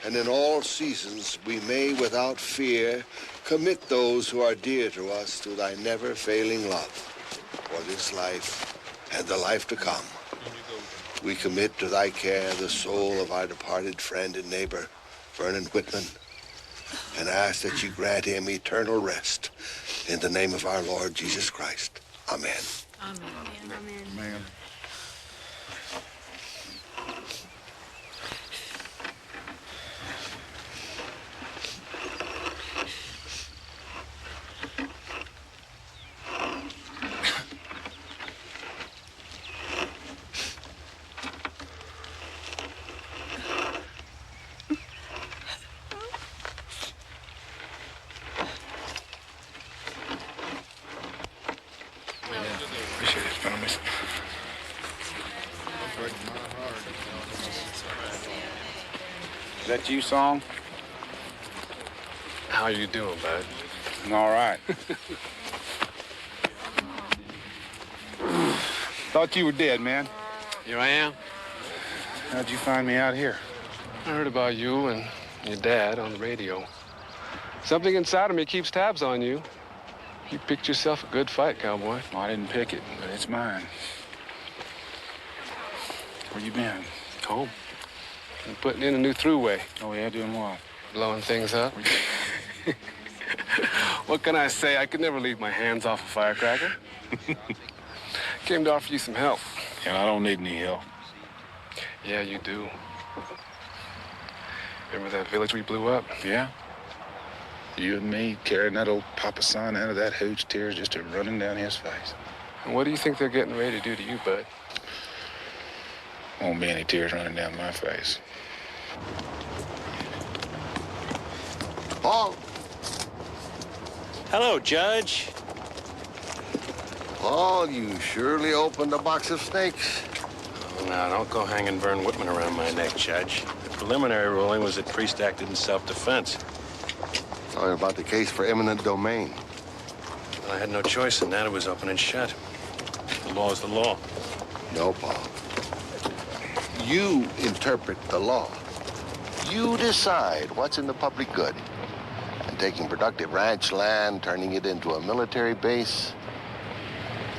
[SPEAKER 16] and in all seasons we may without fear commit those who are dear to us to thy never-failing love. For this life and the life to come, we commit to thy care the soul of our departed friend and neighbor, Vernon Whitman, and ask that you grant him eternal rest. In the name of our Lord Jesus Christ. Amen.
[SPEAKER 2] Amen. Amen.
[SPEAKER 9] Man. Appreciate it, fellas. Is that you, Song?
[SPEAKER 7] How you doing, bud?
[SPEAKER 9] I'm all right. Thought you were dead, man.
[SPEAKER 7] Here I am.
[SPEAKER 9] How'd you find me out here?
[SPEAKER 7] I heard about you and your dad on the radio. Something inside of me keeps tabs on you. You picked yourself a good fight, cowboy.
[SPEAKER 9] Well, I didn't pick it, but it's mine. Where you been?
[SPEAKER 7] Home. I'm putting in a new throughway.
[SPEAKER 9] Oh, yeah? Doing what?
[SPEAKER 7] Blowing things up. What can I say? I could never leave my hands off a firecracker. Came to offer you some help.
[SPEAKER 9] Yeah, I don't need any help.
[SPEAKER 7] Yeah, you do. Remember that village we blew up?
[SPEAKER 9] Yeah? You and me carrying that old Papa San out of that hooch, tears just a running down his face.
[SPEAKER 7] And what do you think they're getting ready to do to you, bud?
[SPEAKER 9] Won't be any tears running down my face.
[SPEAKER 16] Paul.
[SPEAKER 10] Hello, Judge.
[SPEAKER 16] Paul, you surely opened a box of snakes.
[SPEAKER 10] Oh, now, don't go hanging Vern Whitman around my neck, Judge. The preliminary ruling was that Priest acted in self-defense.
[SPEAKER 16] Talking about the case for eminent domain.
[SPEAKER 10] Well, I had no choice in that. It was open and shut. The law is the law.
[SPEAKER 16] No, Paul. You interpret the law. You decide what's in the public good. And taking productive ranch land, turning it into a military base.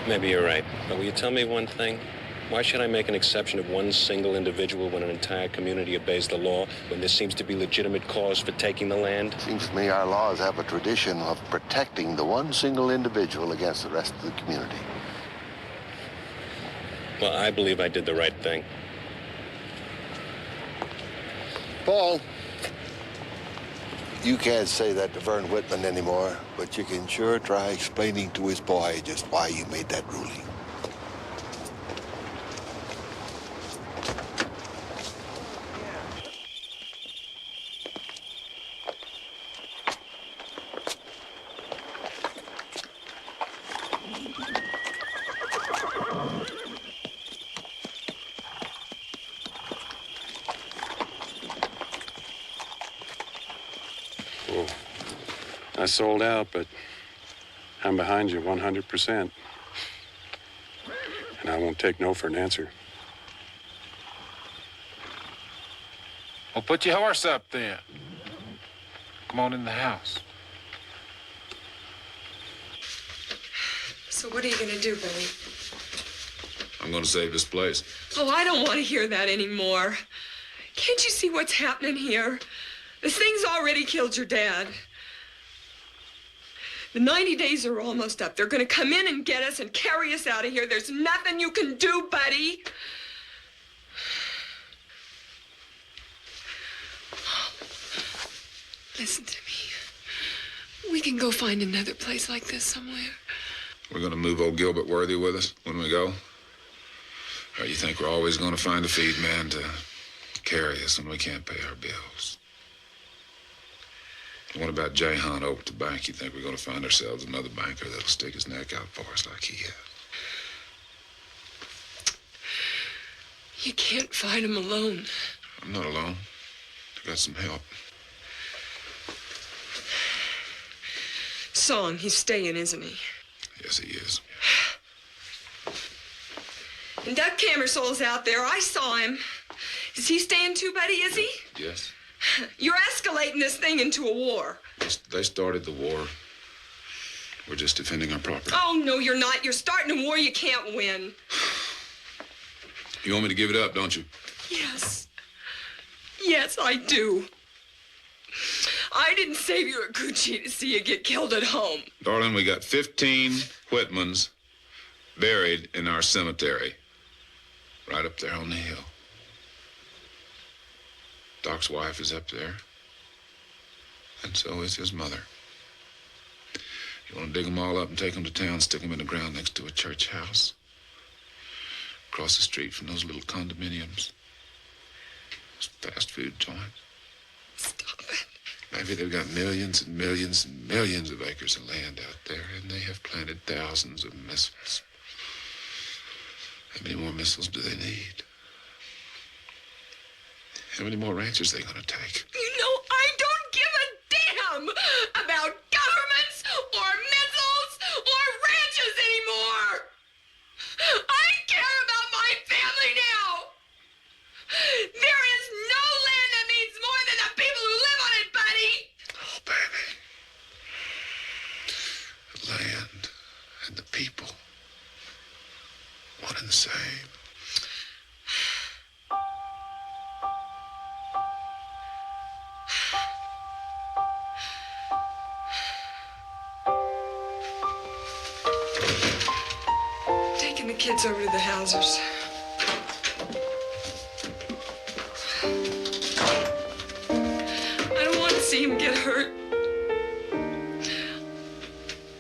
[SPEAKER 10] Maybe you're right. But will you tell me one thing? Why should I make an exception of one single individual when an entire community obeys the law, when there seems to be legitimate cause for taking the land?
[SPEAKER 16] Seems to me our laws have a tradition of protecting the one single individual against the rest of the community.
[SPEAKER 10] Well, I believe I did the right thing.
[SPEAKER 16] Paul, You can't say that to Vern Whitman anymore, but you can sure try explaining to his boy just why you made that ruling.
[SPEAKER 7] I sold out, but I'm behind you 100%. And I won't take no for an answer.
[SPEAKER 9] Well, put your horse up then. Come on in the house.
[SPEAKER 6] So what are you gonna do, Billy?
[SPEAKER 12] I'm gonna save this place.
[SPEAKER 6] Oh, I don't want to hear that anymore. Can't you see what's happening here? This thing's already killed your dad. The 90 days are almost up. They're gonna come in and get us and carry us out of here. There's nothing you can do, buddy. Listen to me. We can go find another place like this somewhere.
[SPEAKER 12] We're gonna move old Gilbert Worthy with us when we go? Or you think we're always gonna find a feed man to carry us when we can't pay our bills? What about Jay Hunt over at the bank? You think we're gonna find ourselves another banker that'll stick his neck out for us like he has?
[SPEAKER 6] You can't fight him alone.
[SPEAKER 12] I'm not alone. I got some help.
[SPEAKER 6] Song, he's staying, isn't he?
[SPEAKER 12] Yes, he is.
[SPEAKER 6] And Doug Camersole's out there. I saw him. Is he staying too, buddy, is he?
[SPEAKER 12] Yes.
[SPEAKER 6] You're escalating this thing into a war.
[SPEAKER 12] They started the war. We're just defending our property.
[SPEAKER 6] Oh, no, you're not. You're starting a war you can't win.
[SPEAKER 12] You want me to give it up, don't you?
[SPEAKER 6] Yes. Yes, I do. I didn't save you at Gucci to see you get killed at home.
[SPEAKER 12] Darling, we got 15 Whitmans buried in our cemetery. Right up there on the hill. Doc's wife is up there. And so is his mother. You want to dig them all up and take them to town, stick them in the ground next to a church house. Across the street from those little condominiums. Those fast food joints.
[SPEAKER 6] Stop it.
[SPEAKER 12] Maybe they've got millions and millions and millions of acres of land out there, and they have planted thousands of missiles. How many more missiles do they need? How many more ranchers are they going to take?
[SPEAKER 6] You know, I don't give a damn about governments or missiles or ranches anymore. I care about my family now. There is no land that means more than the people who live on it, buddy.
[SPEAKER 12] Oh, baby. The land and the people. One and the same.
[SPEAKER 6] Taking the kids over to the Hausers. I don't want to see him get hurt.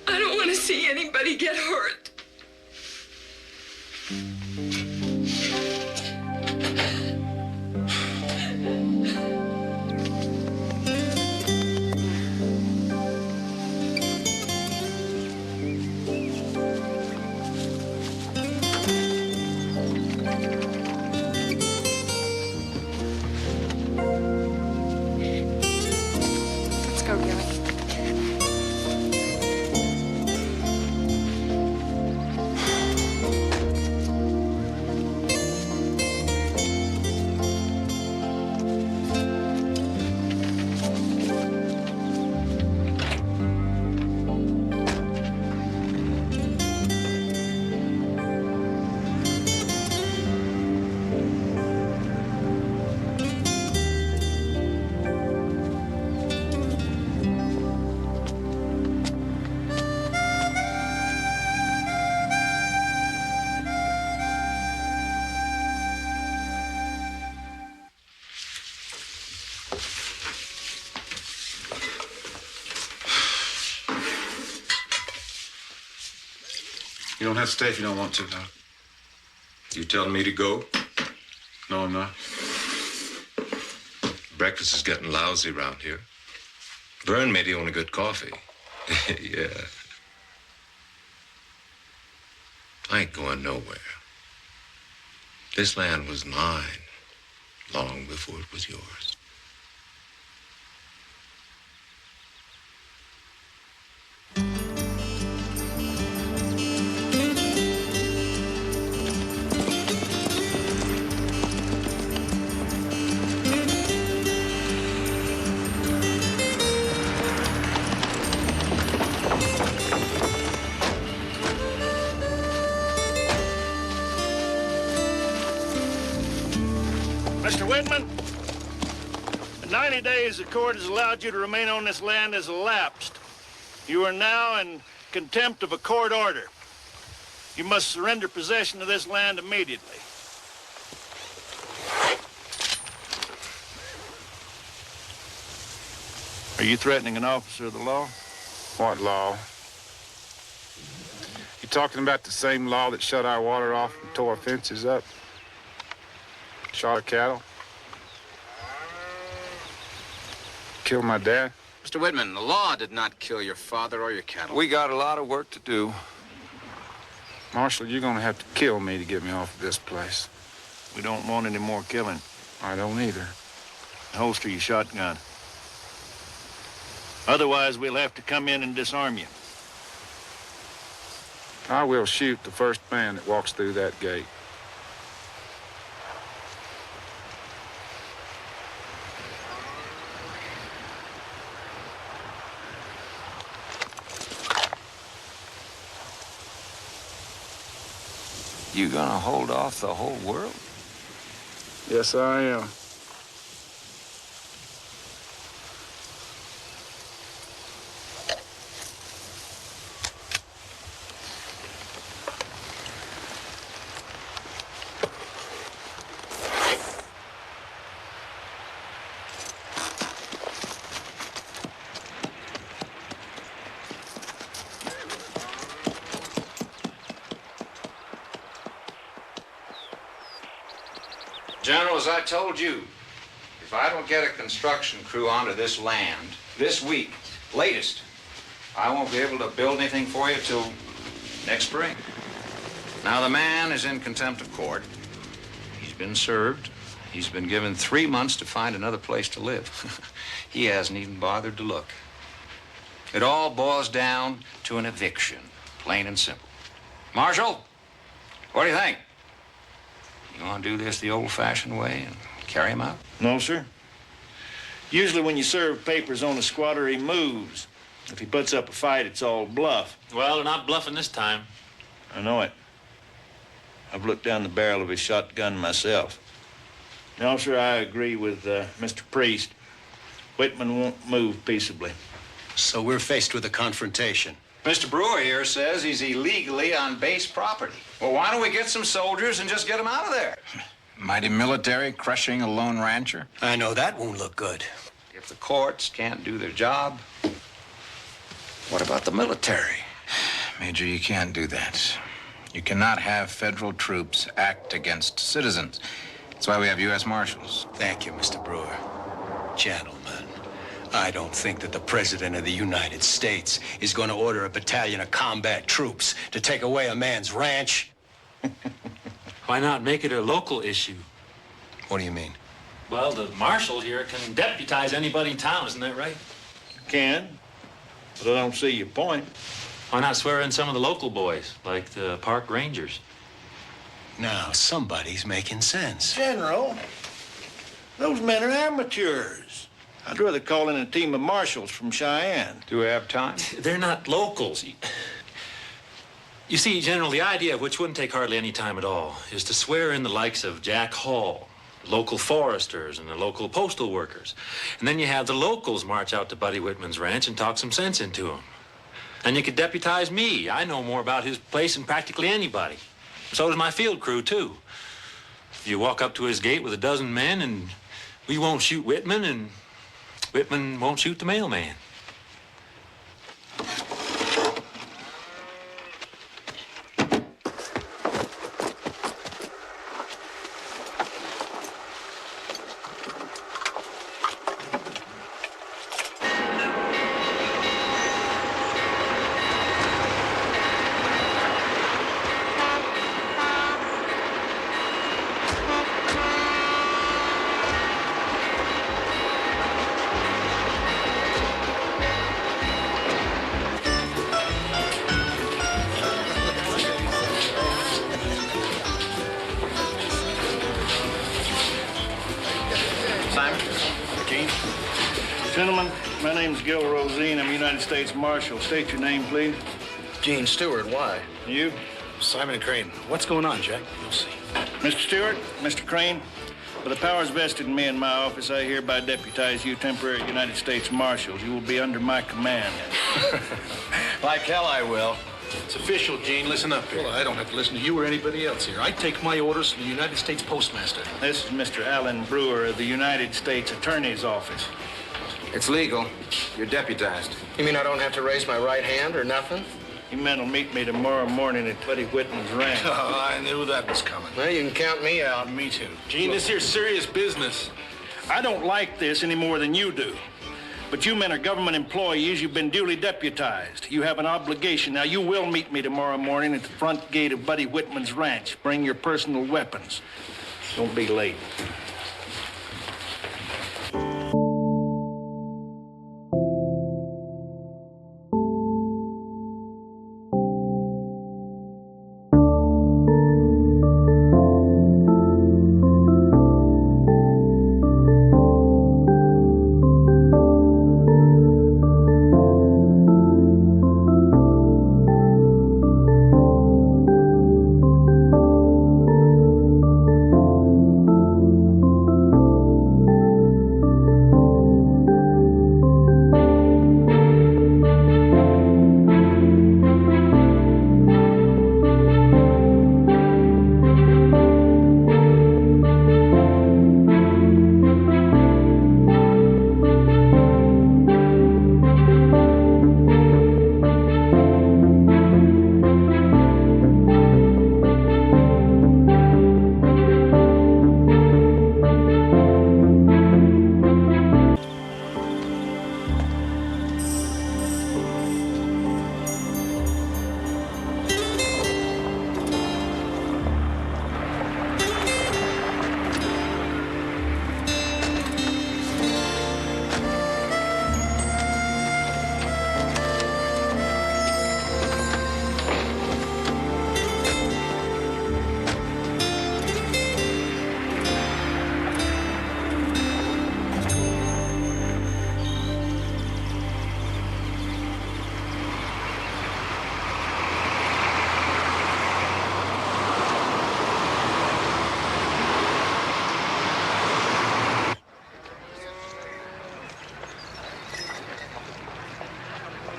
[SPEAKER 6] I don't want to see anybody get hurt. Let's go, Gilly.
[SPEAKER 12] You don't have to stay if you don't want to, Doc.
[SPEAKER 19] You telling me to go?
[SPEAKER 12] No, I'm not.
[SPEAKER 19] Breakfast is getting lousy around here. Vern made the only good coffee. Yeah. I ain't going nowhere. This land was mine long before it was yours.
[SPEAKER 18] Mr. Whitman, the 90 days the court has allowed you to remain on this land has elapsed. You are now in contempt of a court order. You must surrender possession of this land immediately. Are you threatening an officer of the law?
[SPEAKER 9] What law? You talking about the same law that shut our water off and tore our fences up? Shot our cattle? Killed my dad?
[SPEAKER 20] Mr. Whitman, the law did not kill your father or your cattle.
[SPEAKER 11] We got a lot of work to do.
[SPEAKER 9] Marshal, you're gonna have to kill me to get me off of this place.
[SPEAKER 18] We don't want any more killing.
[SPEAKER 9] I don't either.
[SPEAKER 18] Holster your shotgun. Otherwise, we'll have to come in and disarm you.
[SPEAKER 9] I will shoot the first man that walks through that gate.
[SPEAKER 11] You gonna hold off the whole world?
[SPEAKER 9] Yes, I am.
[SPEAKER 20] General, as I told you, if I don't get a construction crew onto this land this week, latest, I won't be able to build anything for you till next spring. Now, the man is in contempt of court. He's been served. He's been given 3 months to find another place to live. He hasn't even bothered to look. It all boils down to an eviction, plain and simple. Marshal, what do you think? You want to do this the old-fashioned way and carry him out?
[SPEAKER 18] No, sir. Usually when you serve papers on a squatter, he moves. If he puts up a fight, it's all bluff.
[SPEAKER 1] Well, they're not bluffing this time.
[SPEAKER 18] I know it. I've looked down the barrel of his shotgun myself. No, sir, I agree with Mr. Priest. Whitman won't move peaceably.
[SPEAKER 15] So we're faced with a confrontation.
[SPEAKER 20] Mr. Brewer here says he's illegally on base property. Well, why don't we get some soldiers and just get him out of there?
[SPEAKER 21] Mighty military crushing a lone rancher?
[SPEAKER 15] I know that won't look good.
[SPEAKER 20] If the courts can't do their job, what about the military?
[SPEAKER 21] Major, you can't do that. You cannot have federal troops act against citizens. That's why we have U.S. Marshals.
[SPEAKER 15] Thank you, Mr. Brewer. Gentlemen, I don't think that the President of the United States is going to order a battalion of combat troops to take away a man's ranch.
[SPEAKER 1] Why not make it a local issue?
[SPEAKER 15] What do you mean?
[SPEAKER 1] Well, the marshal here can deputize anybody in town, isn't that right?
[SPEAKER 18] Can, but I don't see your point.
[SPEAKER 1] Why not swear in some of the local boys, like the park rangers?
[SPEAKER 15] Now, somebody's making sense.
[SPEAKER 18] General, those men are amateurs. I'd rather call in a team of marshals from Cheyenne.
[SPEAKER 20] Do we have time?
[SPEAKER 1] They're not locals. You see, General, the idea, which wouldn't take hardly any time at all, is to swear in the likes of Jack Hall, local foresters, and the local postal workers. And then you have the locals march out to Buddy Whitman's ranch and talk some sense into him. And you could deputize me. I know more about his place than practically anybody. So does my field crew, too. You walk up to his gate with a dozen men, and we won't shoot Whitman, and Whitman won't shoot the mailman.
[SPEAKER 18] Gentlemen, my name's Gil Rosine. I'm a United States Marshal. State your name, please.
[SPEAKER 5] Gene Stewart, why?
[SPEAKER 18] You?
[SPEAKER 5] Simon Crane. What's going on, Jack? You'll see.
[SPEAKER 18] Mr. Stewart, Mr. Crane, by the powers vested in me in my office, I hereby deputize you temporary United States Marshals. You will be under my command.
[SPEAKER 5] Like hell I will. It's official, Gene. Listen up here. Well, I don't have to listen to you or anybody else here. I take my orders from the United States Postmaster.
[SPEAKER 18] This is Mr. Alan Brewer of the United States Attorney's Office.
[SPEAKER 20] It's legal. You're deputized.
[SPEAKER 5] You mean I don't have to raise my right hand or nothing?
[SPEAKER 18] You men will meet me tomorrow morning at Buddy Whitman's ranch.
[SPEAKER 5] Oh, I knew that was coming. Well, you can count me out. Me too. Gene, this here's serious business.
[SPEAKER 18] I don't like this any more than you do. But you men are government employees. You've been duly deputized. You have an obligation. Now, you will meet me tomorrow morning at the front gate of Buddy Whitman's ranch. Bring your personal weapons. Don't be late.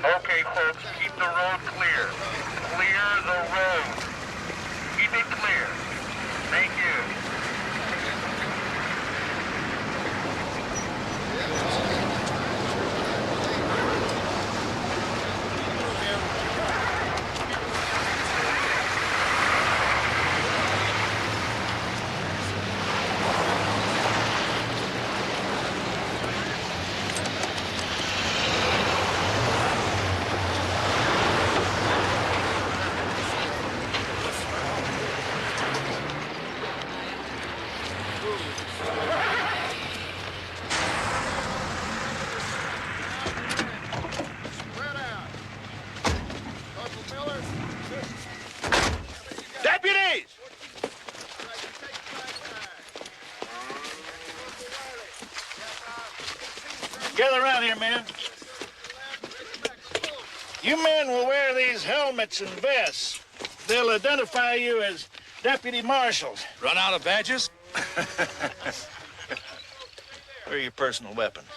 [SPEAKER 22] Okay, folks, keep the road clear. Clear the road. Keep it clear. Thank you.
[SPEAKER 18] Deputies! Gather around here, men. You men will wear these helmets and vests. They'll identify you as deputy marshals.
[SPEAKER 5] Run out of badges?
[SPEAKER 18] Where are your personal weapons?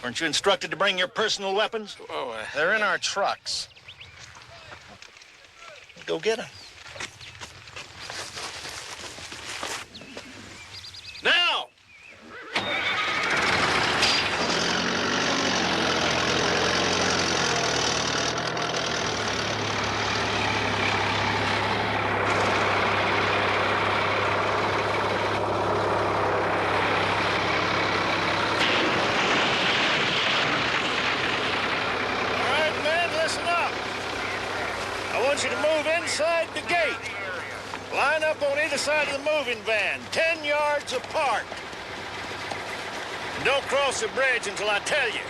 [SPEAKER 18] Weren't you instructed to bring your personal weapons?
[SPEAKER 5] Oh, they're in our trucks.
[SPEAKER 18] Go get them. Now! I want you to move inside the gate. Line up on either side of the moving van, 10 yards apart. And don't cross the bridge until I tell you.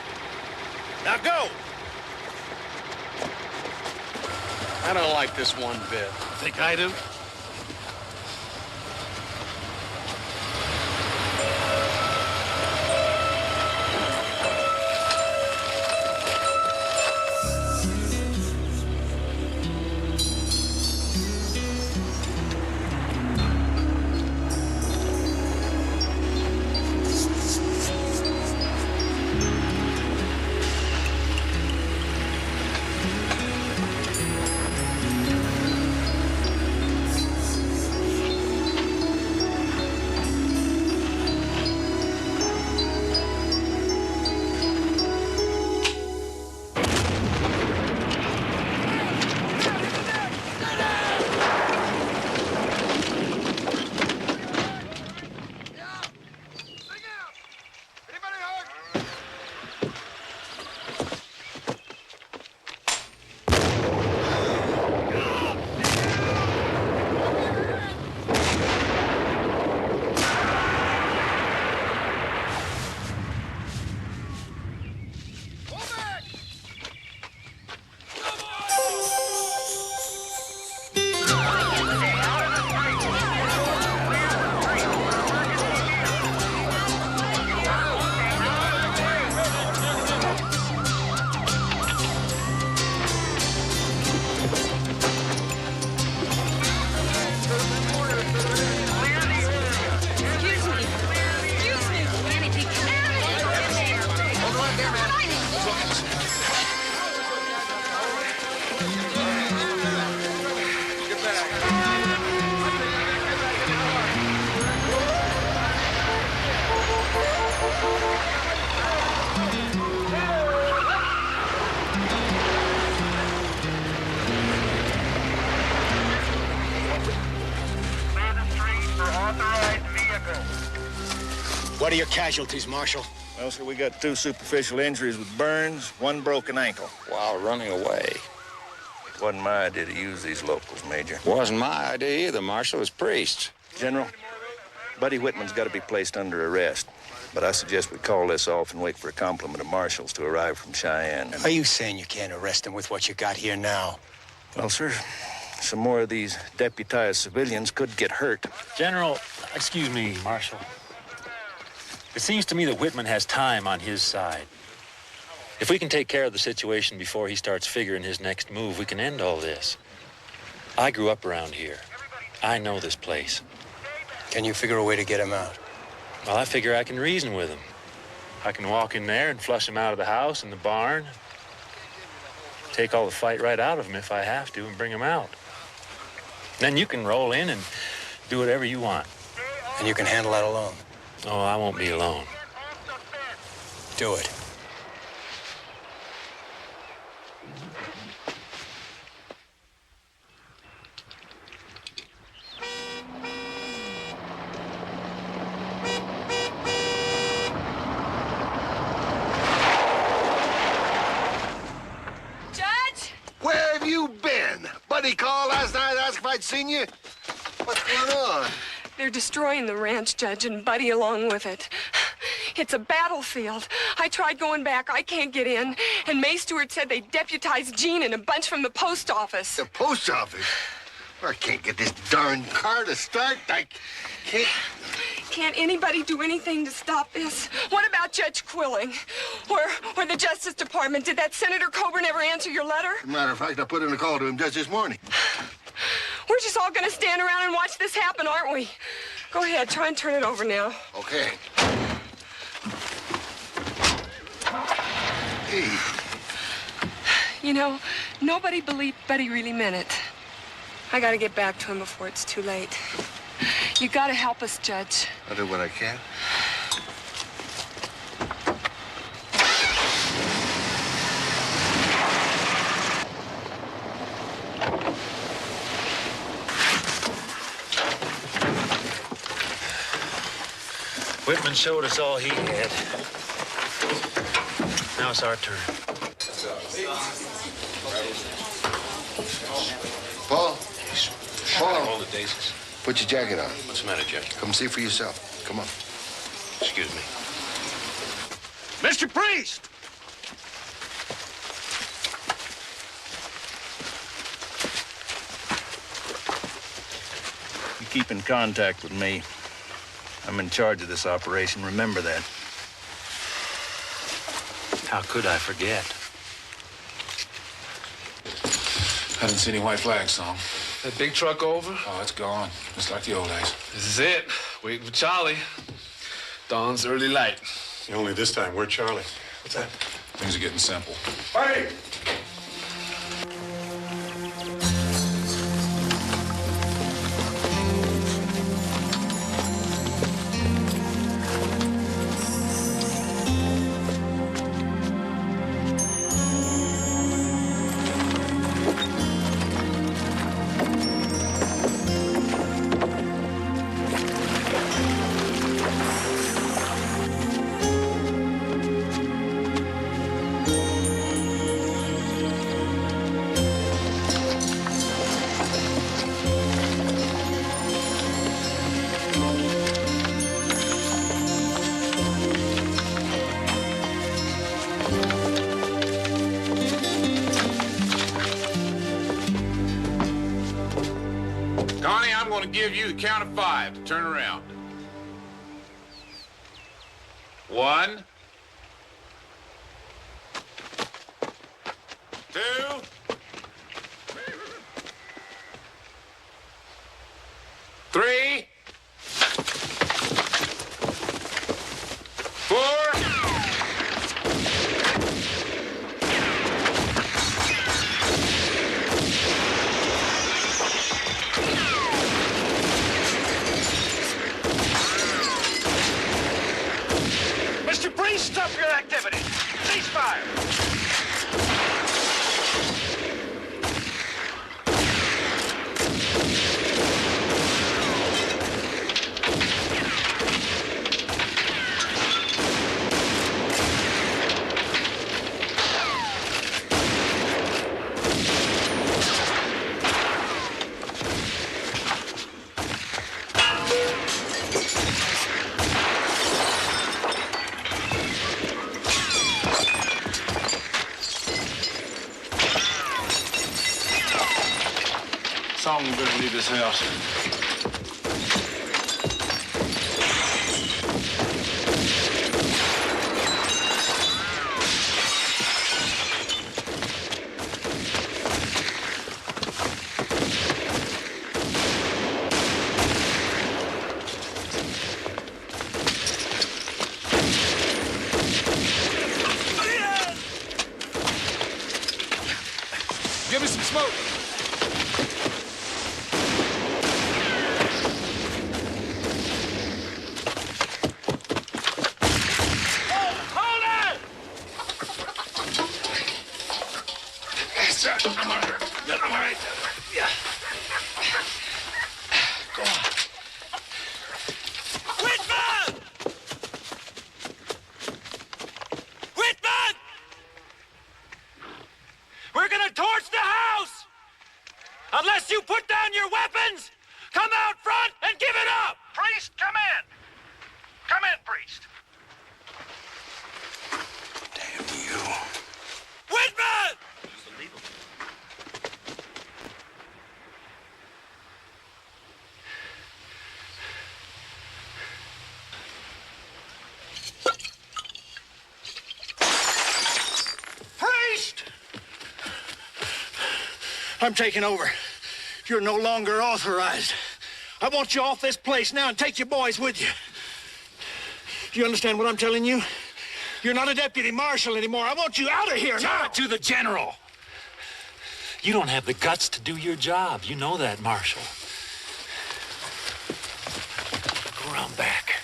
[SPEAKER 18] Now go.
[SPEAKER 5] I don't like this one bit. Think I do?
[SPEAKER 15] What are your casualties, Marshal?
[SPEAKER 5] Well, sir, we got 2 superficial injuries with burns, 1 broken ankle.
[SPEAKER 11] While running away.
[SPEAKER 5] It wasn't my idea to use these locals, Major.
[SPEAKER 11] Wasn't my idea either, Marshal. It was Priest's.
[SPEAKER 5] General, Buddy Whitman's got to be placed under arrest. But I suggest we call this off and wait for a complement of marshals to arrive from Cheyenne.
[SPEAKER 15] Are you saying you can't arrest him with what you got here now?
[SPEAKER 5] Well, sir, some more of these deputized civilians could get hurt.
[SPEAKER 1] General, excuse me, Marshal. It seems to me that Whitman has time on his side. If we can take care of the situation before he starts figuring his next move, we can end all this. I grew up around here. I know this place.
[SPEAKER 15] Can you figure a way to get him out?
[SPEAKER 1] Well, I figure I can reason with him. I can walk in there and flush him out of the house and the barn. Take all the fight right out of him if I have to and bring him out. Then you can roll in and do whatever you want.
[SPEAKER 15] And you can handle that alone?
[SPEAKER 1] Oh, I won't be alone.
[SPEAKER 15] Do it.
[SPEAKER 2] Judge?
[SPEAKER 16] Where have you been? Buddy called last night, asked if I'd seen you. What's going on?
[SPEAKER 6] They're destroying the ranch, Judge, and Buddy along with it. It's a battlefield. I tried going back. I can't get in. And May Stewart said they deputized Jean and a bunch from the post office.
[SPEAKER 16] The post office? I can't get this darn car to start. I can't...
[SPEAKER 6] Can't anybody do anything to stop this? What about Judge Quilling? Or the Justice Department? Did that Senator Coburn ever answer your letter?
[SPEAKER 16] As a matter of fact, I put in a call to him just this morning.
[SPEAKER 6] We're just all gonna stand around and watch this happen, aren't we? Go ahead, try and turn it over now.
[SPEAKER 16] Okay. Hey.
[SPEAKER 6] You know, nobody believed Buddy really meant it. I gotta get back to him before it's too late. You gotta help us, Judge.
[SPEAKER 16] I'll do what I can.
[SPEAKER 1] Whitman showed us all he had. Now it's our turn.
[SPEAKER 16] Paul? Paul?
[SPEAKER 10] All the daisies.
[SPEAKER 16] Put your jacket on.
[SPEAKER 10] What's the matter, Judge?
[SPEAKER 16] Come see for yourself. Come on.
[SPEAKER 10] Excuse me.
[SPEAKER 5] Mr. Priest! You keep in contact with me. I'm in charge of this operation. Remember that.
[SPEAKER 1] How could I forget?
[SPEAKER 12] I didn't see any white flags, Song.
[SPEAKER 13] That big truck over?
[SPEAKER 12] Oh, it's gone. Just like the old days.
[SPEAKER 13] This is it. Waiting for Charlie. Dawn's early light.
[SPEAKER 14] Only this time, we're Charlie.
[SPEAKER 13] What's that?
[SPEAKER 12] Things are getting simple.
[SPEAKER 14] Hey!
[SPEAKER 9] Connie, I'm going to give you the count of 5 to turn around. 1, 2, 3, 4,
[SPEAKER 5] Song, you better leave this house. Give me some smoke.
[SPEAKER 3] I'm all right. Yeah. Go on.
[SPEAKER 1] Whitman! Whitman! We're gonna torch the house! Unless you put down your weapons, come out front and give it up!
[SPEAKER 22] Priest, come in. Come in, priest.
[SPEAKER 1] Damn you. Whitman!
[SPEAKER 15] Priest! I'm taking over. You're no longer authorized. I want you off this place now and take your boys with you. Do you understand what I'm telling you? You're not a deputy marshal anymore. I want you out of here now.
[SPEAKER 1] Tell it to the general. You don't have the guts to do your job. You know that, Marshal. Go around back.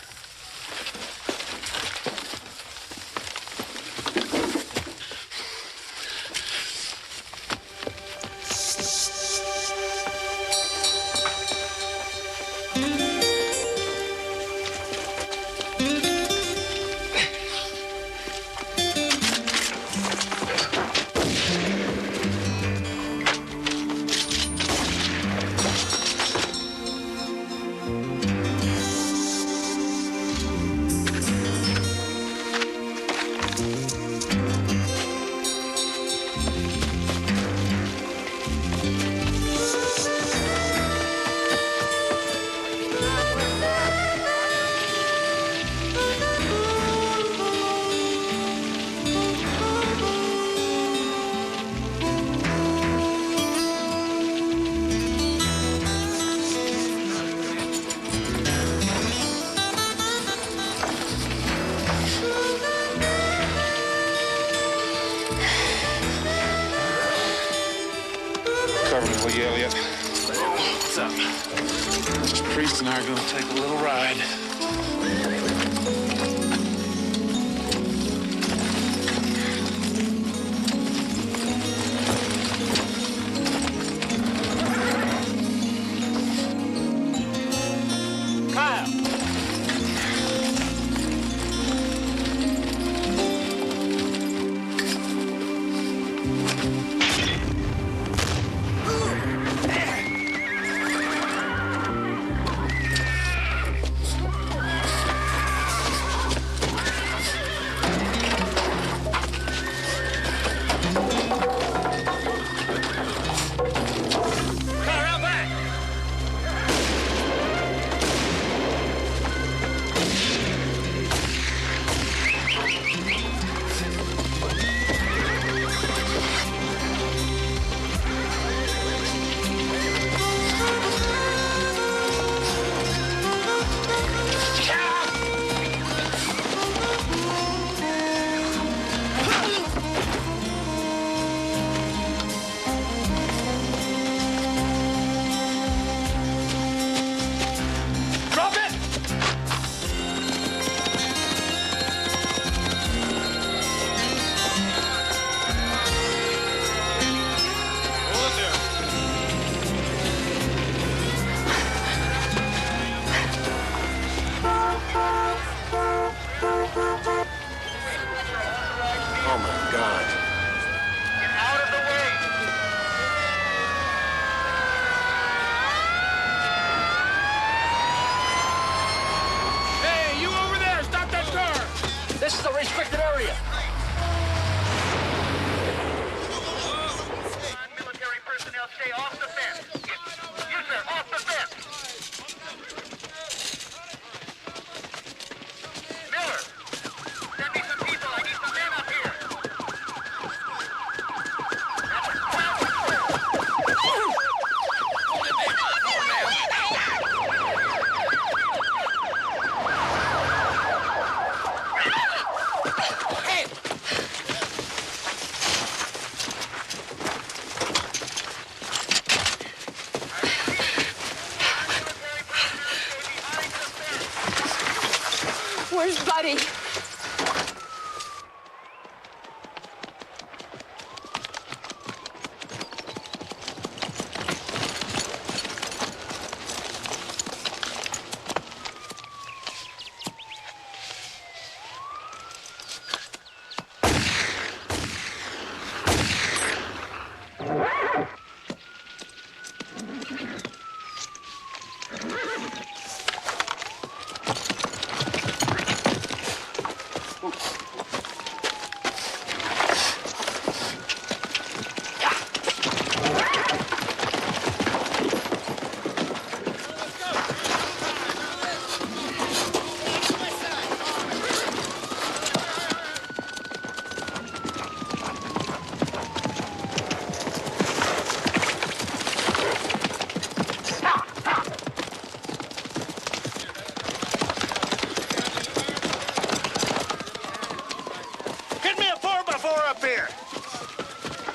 [SPEAKER 5] Cover me, will you, Elliot? What's up? This priest and I are going to take a little ride.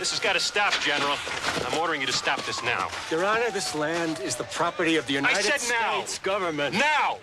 [SPEAKER 1] This has got to stop, General. I'm ordering you to stop this now.
[SPEAKER 8] Your Honor, this land is the property of the United States government.
[SPEAKER 1] Now!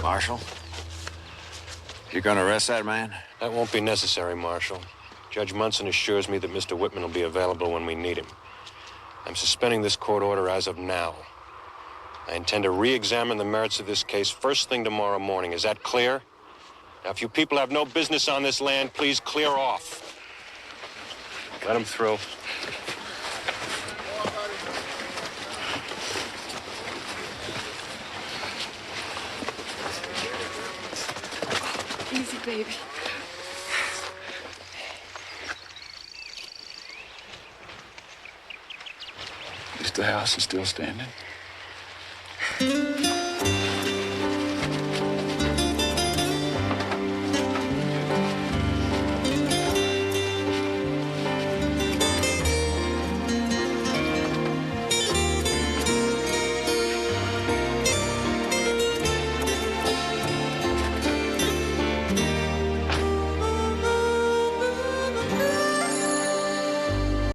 [SPEAKER 11] Marshal, you gonna arrest that man?
[SPEAKER 10] That won't be necessary, Marshal. Judge Munson assures me that Mr. Whitman will be available when we need him. I'm suspending this court order as of now. I intend to re-examine the merits of this case first thing tomorrow morning. Is that clear? Now, if you people have no business on this land, please clear off. Let him through.
[SPEAKER 6] Easy, baby.
[SPEAKER 12] Is the house still standing?